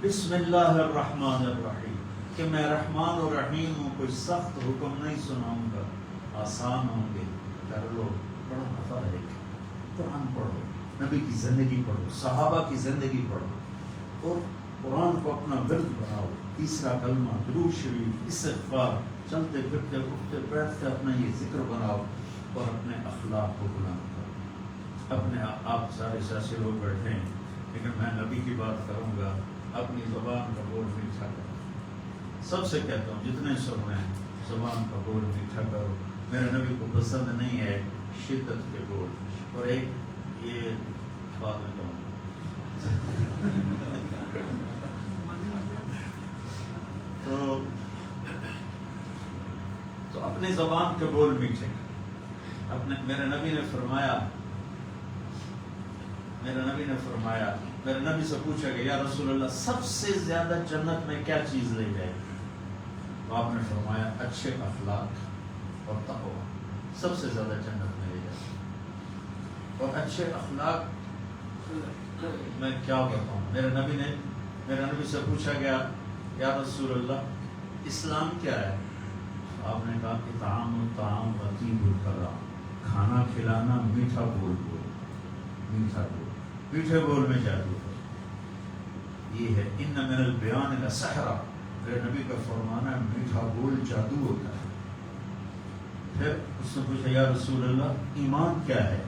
بسم اللہ الرحمن الرحیم، کہ میں رحمان و رحیم ہوں، کوئی سخت حکم نہیں سناؤں گا، آسان ہوں گے، کر لو، بڑا نفع ہے۔ قرآن پڑھو، نبی کی زندگی پڑھو، صحابہ کی زندگی پڑھو، اور قرآن کو اپنا ورد بناؤ۔ تیسرا کلمہ، درود شریف، استغفار، چلتے پھرتے اٹھتے بیٹھتے اپنا یہ ذکر بناؤ، اور اپنے اخلاق کو بلند کرو۔ اپنے آپ سارے سیاسی لوگ بیٹھے ہیں لیکن میں نبی کی بات کروں گا، اپنی زبان کا بول میٹھا کرو۔ سب سے کہتا ہوں جتنے سن رہے ہیں زبان کا بول میٹھا کرو۔ میرے نبی کو پسند نہیں ہے شدت کے بول، اور ایک یہ بات میں کہوں تو اپنی زبان کے بول میٹھے۔ میرے نبی نے فرمایا، میرے نبی سے پوچھا کہ یا رسول اللہ سب سے زیادہ جنت میں کیا چیز لے جائے؟ تو آپ نے فرمایا اچھے اخلاق اور تقویٰ سب سے زیادہ جنت میں لے جائے۔ اور اچھے اخلاق میں کیا بتاؤں؟ میرے نبی سے پوچھا گیا یا رسول اللہ اسلام کیا ہے؟ آپ نے کہا اطعام الطعام وطیب الکلام، کھانا کھلانا، میٹھا بول بول، میٹھا بول، میٹھے بول میں جادو ہے۔ یہ ہے ان من البیان لسحرا، میرے نبی کا فرمانا ہے میٹھا بول جادو ہوتا ہے۔ پھر اس نے پوچھا یا رسول اللہ ایمان کیا ہے؟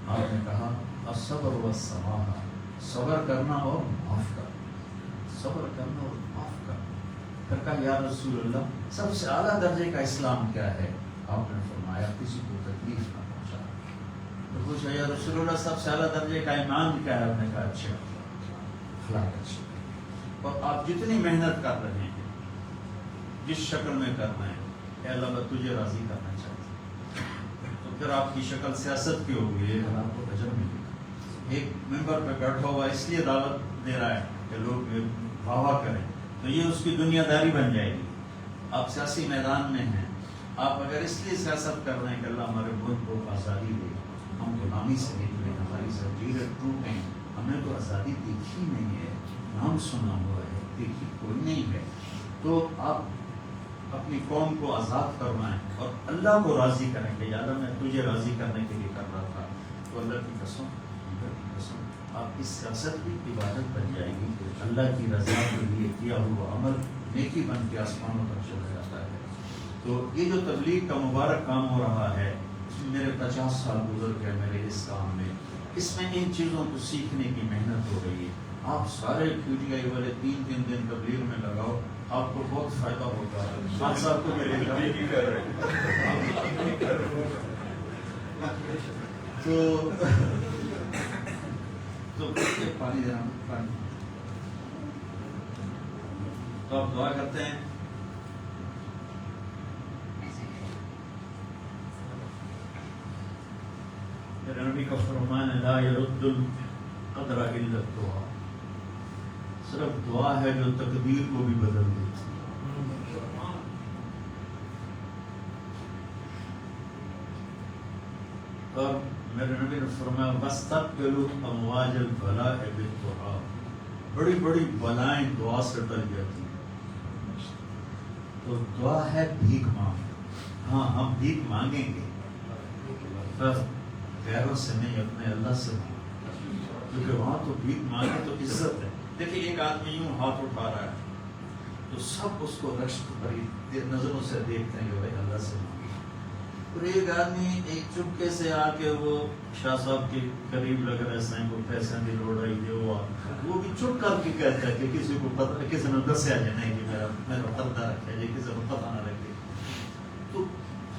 آپ نے کہا الصبر والسماحہ، صبر کرنا اور معاف کرنا، صبر کرنا اور معاف کرنا۔ پھر کہا یا رسول اللہ سب سے اعلیٰ درجے کا اسلام کیا ہے؟ آپ نے فرمایا کسی کو تکلیف نہ پہنچانا۔ تو پوچھا یا رسول اللہ سب سے اعلیٰ درجے کا ایمان کیا ہے؟ آپ نے کہا اچھے اخلاق اچھے۔ اور آپ جتنی محنت کر رہے ہیں جس شکل میں کر رہے ہیں، اے اللہ میں تجھے راضی کرنا چاہتا ہوں، تو پھر آپ کی شکل سیاست کی ہوگی، آپ کو اجر ملے گا۔ ایک ممبر پہ بیٹھا ہوا اس لیے دعوت دے رہا ہے کہ لوگ واہ واہ کریں، تو یہ اس کی دنیا داری بن جائے گی۔ آپ سیاسی میدان میں ہیں، آپ اگر اس لیے سیاست کر رہے ہیں کہ اللہ ہمارے ملک کو آزادی دے، ہم غلامی سے نکلیں، ہماری زنجیریں ٹوٹیں، ہمیں تو آزادی دیکھی نہیں ہے، نام سنا ہوا ہے، دیکھی کوئی نہیں ہے، تو آپ اپنی قوم کو آزاد کروائیں اور اللہ کو راضی کریں کہ یا اللہ میں تجھے راضی کرنے کے لیے کر رہا تھا، تو اللہ کی قسم آپ کی سیاست بھی عبادت بن جائے گی، اللہ کی رضا کے لیے کیا ہوا عمل نیکی بن کے آسمانوں پر چلا جاتا ہے۔ تو یہ جو تبلیغ کا مبارک کام ہو رہا ہے، اس میں میرے 50 سال گزر گئے میرے اس کام میں، اس میں ان چیزوں کو سیکھنے کی محنت ہو رہی ہے۔ آپ سارے QTI والے 3 دن تبلیغ میں لگاؤ، آپ کو بہت فائدہ ہوگا۔ آپ صاحب کو ملے گا تو پانی دینا، پانی تو آپ دعا کرتے ہیں۔ میرے نبی کا فرمان ہے لا يرد القدر الا الدعاء، صرف دعا ہے جو تقدیر کو بھی بدل دیتی ہے۔ اور میرے نبی نے فرمایا وَاسْتَقْبِلُوا أَمْوَاجَ الْبَلَاءِ بِالدُّعَاء، بڑی بڑی بلائیں دعا سے ٹل جاتی ہیں۔ تو دعا ہے بھیک مانگ، ہاں ہم بھیک مانگیں گے پر غیروں سے نہیں، اپنے اللہ سے مانگیں، کیونکہ وہاں تو بھیک مانگے تو عزت ہے۔ دیکھیں ایک آدمی یوں ہاتھ اٹھا رہا ہے تو سب اس کو رشک بھری نظروں سے دیکھتے ہیں کہ بھائی اللہ سے مانگے، اور ایک آدمی ایک چپکے سے آ کے وہ شاہ صاحب کے قریب لگ رہے ہیں کو پیسے دی لوڑ آئی دے وہ بھی چپ کر کے کہتا ہے کہ کسی کو پتہ، کسی نے دسیا جائے نہیں کہ میرا پردہ رکھا جائے، کسی کو پتہ نہ رکھے۔ تو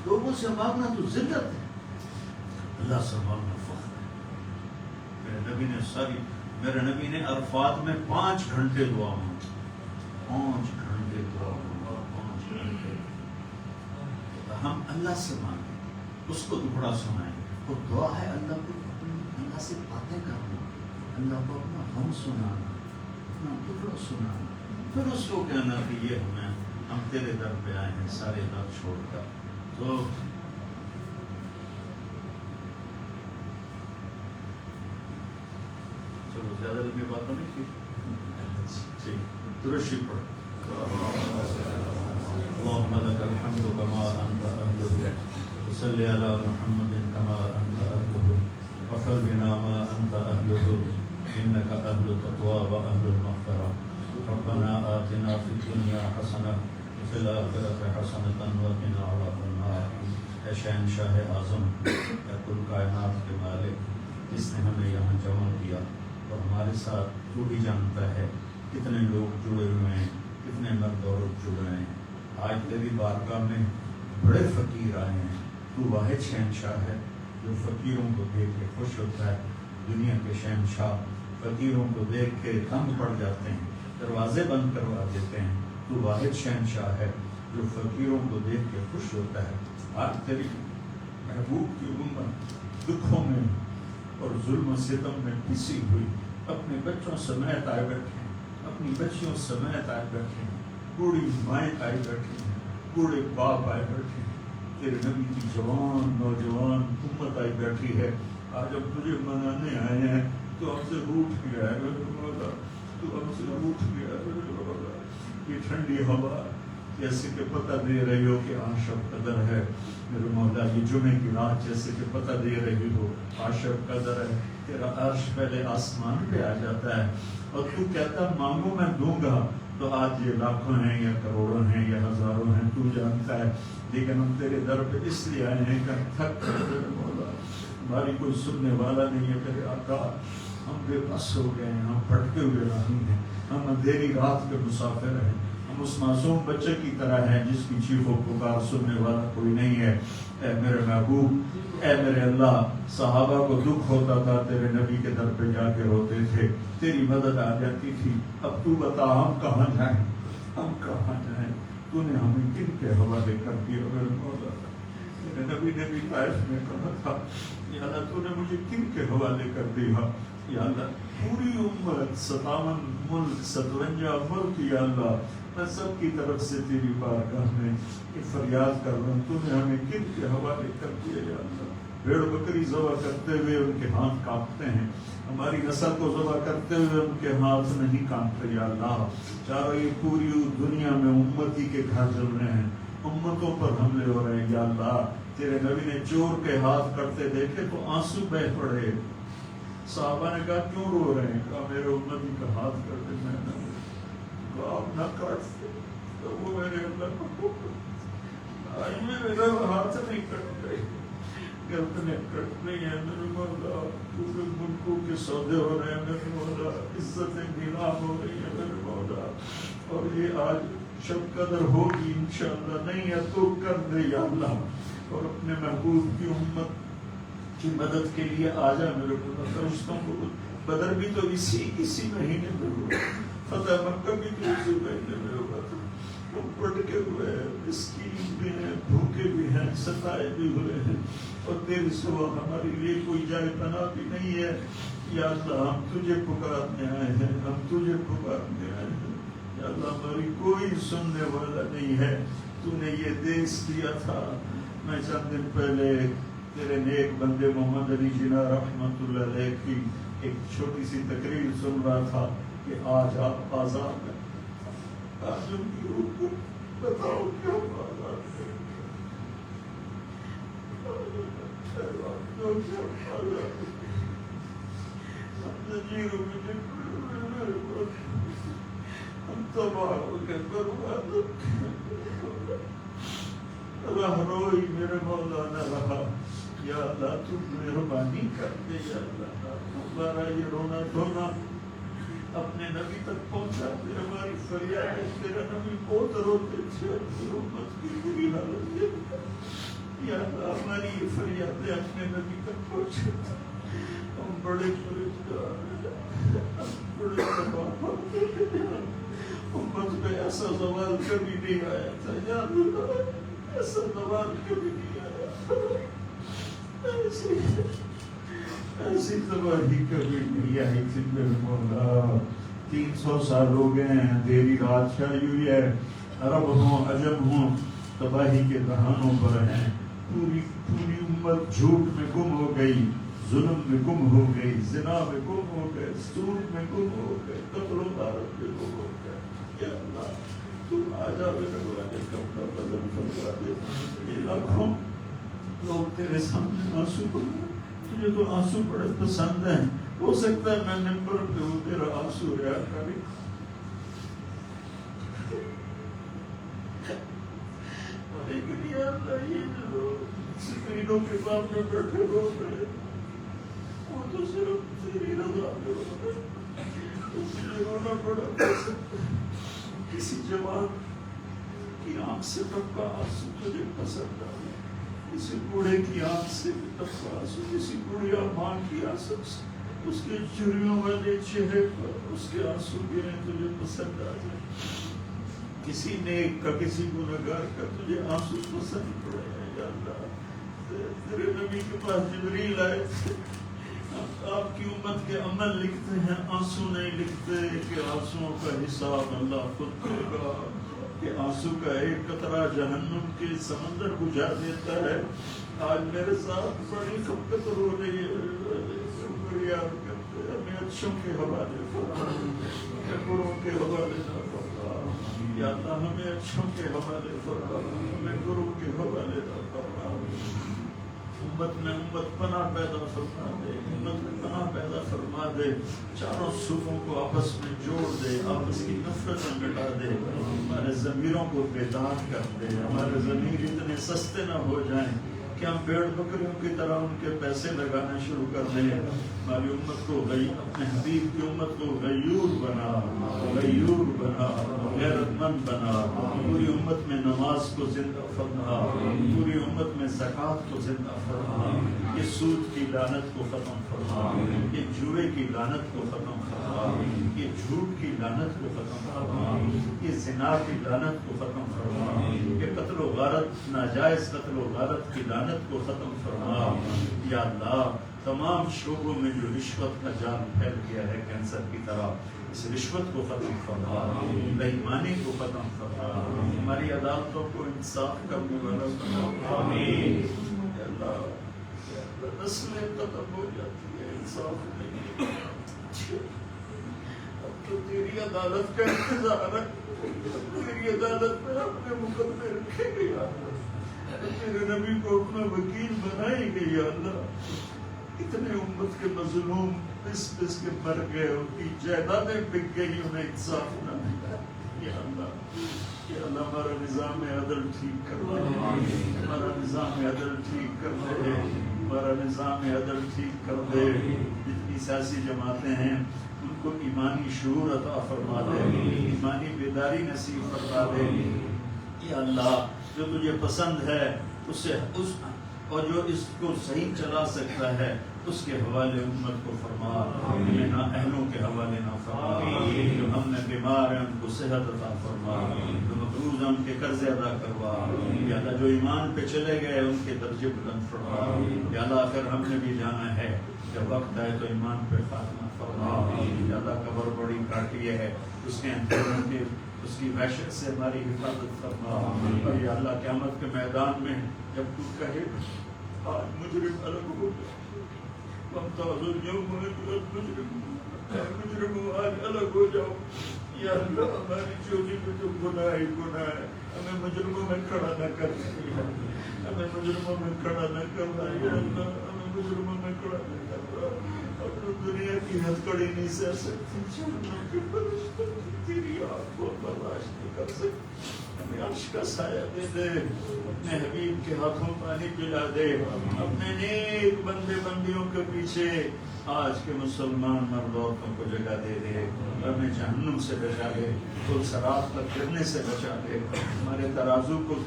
لوگوں سے مانگنا تو ذلت ہے، اللہ سے مانگنا فخر ہے۔ میرے نبی نے عرفات میں 5 گھنٹے دعا مانگی، 5 گھنٹے دعا مانگا، 5 گھنٹے۔ ہم اللہ سے مانگیں، اس کو دکھڑا سنائیں، اور دعا ہے اللہ سے باتیں کرنا، اللہ کو اپنا غم سنانا، اپنا دکھڑا سنانا، پھر اس کو کہنا کہ یہ ہم تیرے در پہ آئے ہیں سارے در چھوڑ کر۔ تو چلو زیادہ لمبی باتوں نہیں کی، درشی پڑھ اللهم لك الحمد كما أنت أهله، وصل على محمد كما أنت أهله، وصل بنا ما أنت أهله، إنك أهل التقوى وأهل المغفرة، ربنا آتنا في الدنيا حسنة وفي الآخرة حسنة وقنا عذاب النار۔ اے شہنشاہ اعظم، اے کل کائنات کے مالک، جس نے ہمیں یہاں جمع کیا اور ہمارے ساتھ تو بھی جانتا ہے کتنے لوگ جڑے ہوئے ہیں، کتنے مرد عورت جڑ رہے ہیں۔ آج تیری بارگاہ میں بڑے فقیر آئے ہیں، تو واحد شہنشاہ ہے جو فقیروں کو دیکھ کے خوش ہوتا ہے۔ دنیا کے شہنشاہ فقیروں کو دیکھ کے تنگ پڑ جاتے ہیں، دروازے بند کروا دیتے ہیں، تو واحد شہنشاہ ہے جو فقیروں کو دیکھ کے خوش ہوتا ہے۔ آج تیری محبوب کی امت دکھوں میں اور ظلم و ستم میں پسی ہوئی اپنے بچوں سمیت آئے بیٹھے ہیں، اپنی بچیوں سمیت آئے بیٹھے ہیں، بوڑھی مائیں آئے بیٹھے ہیں، بوڑھے باپ آئے بیٹھے ہیں، تیرے نبی کی جوان نوجوان امت آئی بیٹھی ہے۔ آج ہم تجھے منانے آئے ہیں، تو ہم سے روٹھ گیا ہے میرے مولا، تو ہم سے روٹھ گیا ہے میرے مولا۔ یہ ٹھنڈی ہوا جیسے کہ پتہ دے رہی ہو کہ عاشق قدر ہے میرے مولا، یہ جمعے کی رات جیسے کہ پتہ دے رہی ہو عاشق قدر ہے۔ تیرا عرش پہلے آسمان پہ آ جاتا ہے اور تو کہتا مانگو میں دوں گا، تو آج یہ لاکھوں ہیں یا کروڑوں ہیں یا ہزاروں ہیں تو جانتا ہے، لیکن ہم تیرے در پہ اس لیے آئے ہیں کہ تھک کر میرے مولا، ہماری کوئی سننے والا نہیں ہے میرے آقا، ہم بے بس ہو گئے ہیں، ہم بھٹکے ہوئے راہی ہیں، ہم اندھیری رات کے مسافر ہیں، ہم اس معصوم بچے کی طرح ہیں جس کی چیخ و پکار سننے والا کوئی نہیں ہے۔ اے میرے محبوب، اے میرے اللہ، صحابہ کو دکھ ہوتا تھا تیرے نبی کے در پہ جا کے روتے تھے، تیری مدد آ جاتی تھی۔ اب تو بتا ہم کہاں جائیں، ہم کہاں جائیں؟ تو نے ہمیں کن کے حوالے کر دیا میرے مولا؟ میرے نبی نے بھی طائف میں کہا تھا یا اللہ تو نے مجھے کن کے حوالے کر دیا؟ یا اللہ پوری امت 57 ملک 57 ملک، یا اللہ میں سب کی طرف سے تیری بارگاہ میں یہ فریاد کر رہا ہوں، تو نے ہمیں کن کے حوالے کر دیا یا اللہ؟ بھیڑ بکری ذبح کرتے ہوئے ان کے ہاتھ کانپتے ہیں، ہماری نسل کو ذبح کرتے ہوئے ان کے ہاتھ نہیں کانپتے یا اللہ۔ چاروں یہ پوری دنیا میں امتی کے گھر جل رہے ہیں، امتوں پر حملے ہو رہے ہیں یا اللہ، تیرے نبی نے چور کے ہاتھ کٹتے دیکھے تو آنسو بہ پڑے. صحابہ نے کہا کیوں رو رہے ہیں؟ کہا میرے امتی کا ہاتھ کٹے. میں نے کہا آپ نہ کاٹتے تو وہ میرے اللہ کو آج میرے ہاتھ نہیں کٹ گئے، گردنیں کٹ رہی ہیں میرے مولا، پورے ملکوں کے سودے ہو رہے ہیں میرے مولا، عزتیں نیلام ہو رہی ہیں میرے مولا، اور یہ آج شب قدر ہوگی انشاءاللہ، نہیں ہے تو کر دے یا اللہ، اور اپنے محبوب کی امت کی مدد کے لیے آ جا میرے مولا. فرشتوں کو بدر بھی تو اسی مہینے میں ہوا، فتح مکہ بھی تو اسی مہینے میں ہوا تھا. وہ پڑکے ہوئے ہیں، مسکین بھی ہیں، بھوکے بھی ہیں، ستائے بھی ہوئے ہیں، اور تیرے سوا ہمارے لیے کوئی جائے پناہ بھی نہیں ہے. یا اللہ ہم تجھے پکارنے آئے ہیں، ہم تجھے پکارنے آئے ہیں. یا اللہ ہماری کوئی سننے والا نہیں ہے. تو نے یہ دیش دیا تھا. میں چند دن پہلے تیرے نیک بندے محمد علی جناح رحمت اللہ علیہ کی ایک چھوٹی سی تقریر سن رہا تھا کہ آج آپ آزاد ہیں. آج ان کی روح کو بتاؤ کیوں آزاد ہیں؟ ہم تباہ ہو کے برباد رہ روئی میرے مولا نہ رہا. یا اللہ تو مہربانی کر دے. یا اللہ ہمارا یہ رونا دھونا اپنے نبی تک پہنچا دے. ہماری فریاد ہے، تیرا نبی بہت روتے تھے، امت کی بری حالت ہے. یا اللہ ہماری یہ فریادیں اپنے نبی تک پہنچا دے. ہم بڑے گنہگار ہیں، ہم بڑے تباہ ہیں. امت پہ ایسا زوال کبھی نہیں آیا تھا. یا اللہ ایسا زوال کبھی نہیں آیا، ایسی تباہی کبھی نہیں آئی تھی میرے مولا. 300 سال ہو گئے ہیں تیری بادشاہی ہوئی ہے. عرب ہوں عجم ہوں تباہی کے دہانوں پر ہیں. پوری امت جھوٹ میں گم ہو گئی، ظلم میں گم ہو گئی، زنا میں گم ہو گئے، سود میں گم ہو گئے، قتل و غارت میں گم ہو گئے. یا اللہ تم آ جا میرے مولا کے کپڑا بدل فرما دے. یہ لاکھوں لوگ تیرے سامنے آنسو پڑے، تجھے تو آنسو بڑے پسند ہیں. ہو سکتا ہے میں نمبر پہ ہوں، تیرا آنسو رہا کبھی. لیکن یا اللہ یہ جو سکرینوں کے سامنے بیٹھے رو رہے وہ تو صرف تیری رضا میں رو رہے. تجھے رونا پڑا پسند. کسی جوان کی آنکھ سے ٹپکا آنسو تجھے پسند آ، کسی بوڑھے کی آنکھ سے ٹپکا آنسو، کسی بڑھیا ماں کی آنسو، اس کے چریوں والے چہرے پر اس کے آنسو گریں تجھے پسند آ جائے. کسی نیک کا، کسی گنہگار کا تجھے آنسو پسند پڑے. یا اللہ تیرے نبی کے پاس جبریل آئے تھے، آپ کی امت کے عمل لکھتے ہیں، آنسو نہیں لکھتے کہ آنسوؤں کا حساب اللہ خود کرے گا، کہ آنسو کا ایک قطرہ جہنم کے سمندر بجھا دیتا ہے. آج میرے ساتھ بڑی خفقت ہو رہی ہے. فریاد کرتے ہمیں اچھوں کے حوالے فرما، بروں کے حوالے نہ فرما. یا اللہ ہمیں اچھوں کے حوالے فرما، ہمیں بروں کے حوالے نہ فرما. امت میں امت پناہ پیدا فرما دے، امت میں پناہ پیدا فرما دے. چاروں صوبوں کو آپس میں جوڑ دے، آپس کی نفرتیں مٹا دے. ہمارے ضمیروں کو بیدار کر دے. ہمارے ضمیر اتنے سستے نہ ہو جائیں کہ ہم بھیڑ بکریوں کی طرح ان کے پیسے لگانا شروع کر دیں. ہماری امت کو اپنے حبیب کی امت کو غیور بنا، غیور بنا، غیرت مند بنا. پوری امت میں نماز کو زندہ فرما، پوری امت میں زکوٰۃ کو زندہ فرما. یہ سود کی لعنت کو ختم فرما، یہ جوئے کی لعنت کو ختم فرما، یہ جھوٹ کی لعنت کو ختم فرما، یہ زنا کی لعنت کو ختم فرما، یہ قتل و غارت، ناجائز قتل و غارت کی لعنت کو ختم فرما. یا اللہ تمام شعبوں میں جو رشوت کا جال پھیل گیا ہے کینسر کی طرح، اس رشوت کو ختم فرما، بے ایمانی کو ختم فرما. ہماری عدالتوں کو انصاف کرنے والا بنا. آمین. یا اللہ نسلیں ختم ہو جاتی ہے انصاف نہیں. اب تو تیری عدالت کا انتظار ہے، تیری عدالت میں اپنے مقدمے رکھے گئے. میرے نبی کو اپنا وکیل بنائے گے یا اللہ. اتنے امت کے مظلوم پس کے مر گئے، ان کی جائیدادیں بک گئی، انہیں انصاف نہ ملا. یا اللہ ہمارا نظام عدل ٹھیک کر دے، ہمارا نظام عدل ٹھیک کر دے، ہمارا نظام عدل ٹھیک کر دے. جتنی سیاسی جماعتیں ہیں ان کو ایمانی شعور عطا فرما دے، ایمانی بیداری نصیب فرما دے. یا اللہ جو تجھے پسند ہے اسے اور جو اس کو صحیح چلا سکتا ہے اس کے حوالے امت کو فرما، نہ اہلوں کے حوالے نہ فرما. جو ہم نے بیمار ہیں ان کو صحت عطا فرما، جو مقروض ہیں ان کے قرض ادا کروا. یا اللہ جو ایمان پہ چلے گئے ان کے درجے بلند فرما. یا اللہ اگر ہم نے بھی جانا ہے جب وقت آئے تو ایمان پہ خاتمہ فرما. یا اللہ قبر بڑی کاٹی ہے، اس کے اندروں کے اس کی وحشت سے ہماری حفاظت فرما. اور یا اللہ قیامت کے میدان میں جب تو کہے آج مجرم الگ ہو جاؤ، مجرم آج الگ ہو جاؤ. یا اللہ ہماری چوری میں جو گناہ ہی گناہ ہے، ہمیں مجرموں میں کھڑا نہ کرنا، ہمیں مجرموں میں کھڑا نہ کرنا. یا اللہ ہمیں مجرموں میں کھڑا نہ کرنا. اپنی دنیا کی ہتھکڑی نہیں سہ سکتی، جہنم کے فرشتوں کی تیری آگ کو برداشت نہیں کر سکتی. ہمیں عرش کا سایہ دے دے، اپنے حبیب کے ہاتھوں پانی پلا دے. اپنے نیک بندے بندیوں کے پیچھے آج کے مسلمان مرد عورتوں کو جگہ دے دے. ہمیں جہنم سے بچا لے، پل صراط پر گرنے سے بچا لے. ہمارے ترازو کو،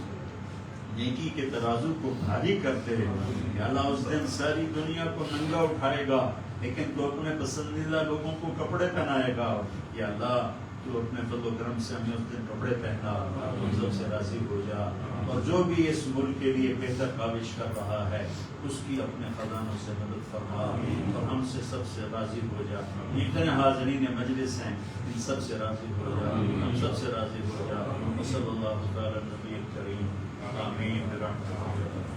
نیکی کے ترازو کو بھاری کر دے. یا اللہ اس دن ساری دنیا کو ننگا اٹھائے گا لیکن تو اپنے پسندیدہ لوگوں کو کپڑے پہنائے گا. یا اللہ تو اپنے فضل و کرم سے ہمیں اس دن کپڑے پہنا، ہم سب سے راضی ہو جا. اور جو بھی اس ملک کے لیے بہتر کاوش کر رہا ہے اس کی اپنے خزانوں سے مدد فرما اور ہم سے سب سے راضی ہو جا. جتنے حاضرین مجلس ہیں ان سب سے راضی ہو جا، ہم سب سے راضی ہو جا. صلی اللہ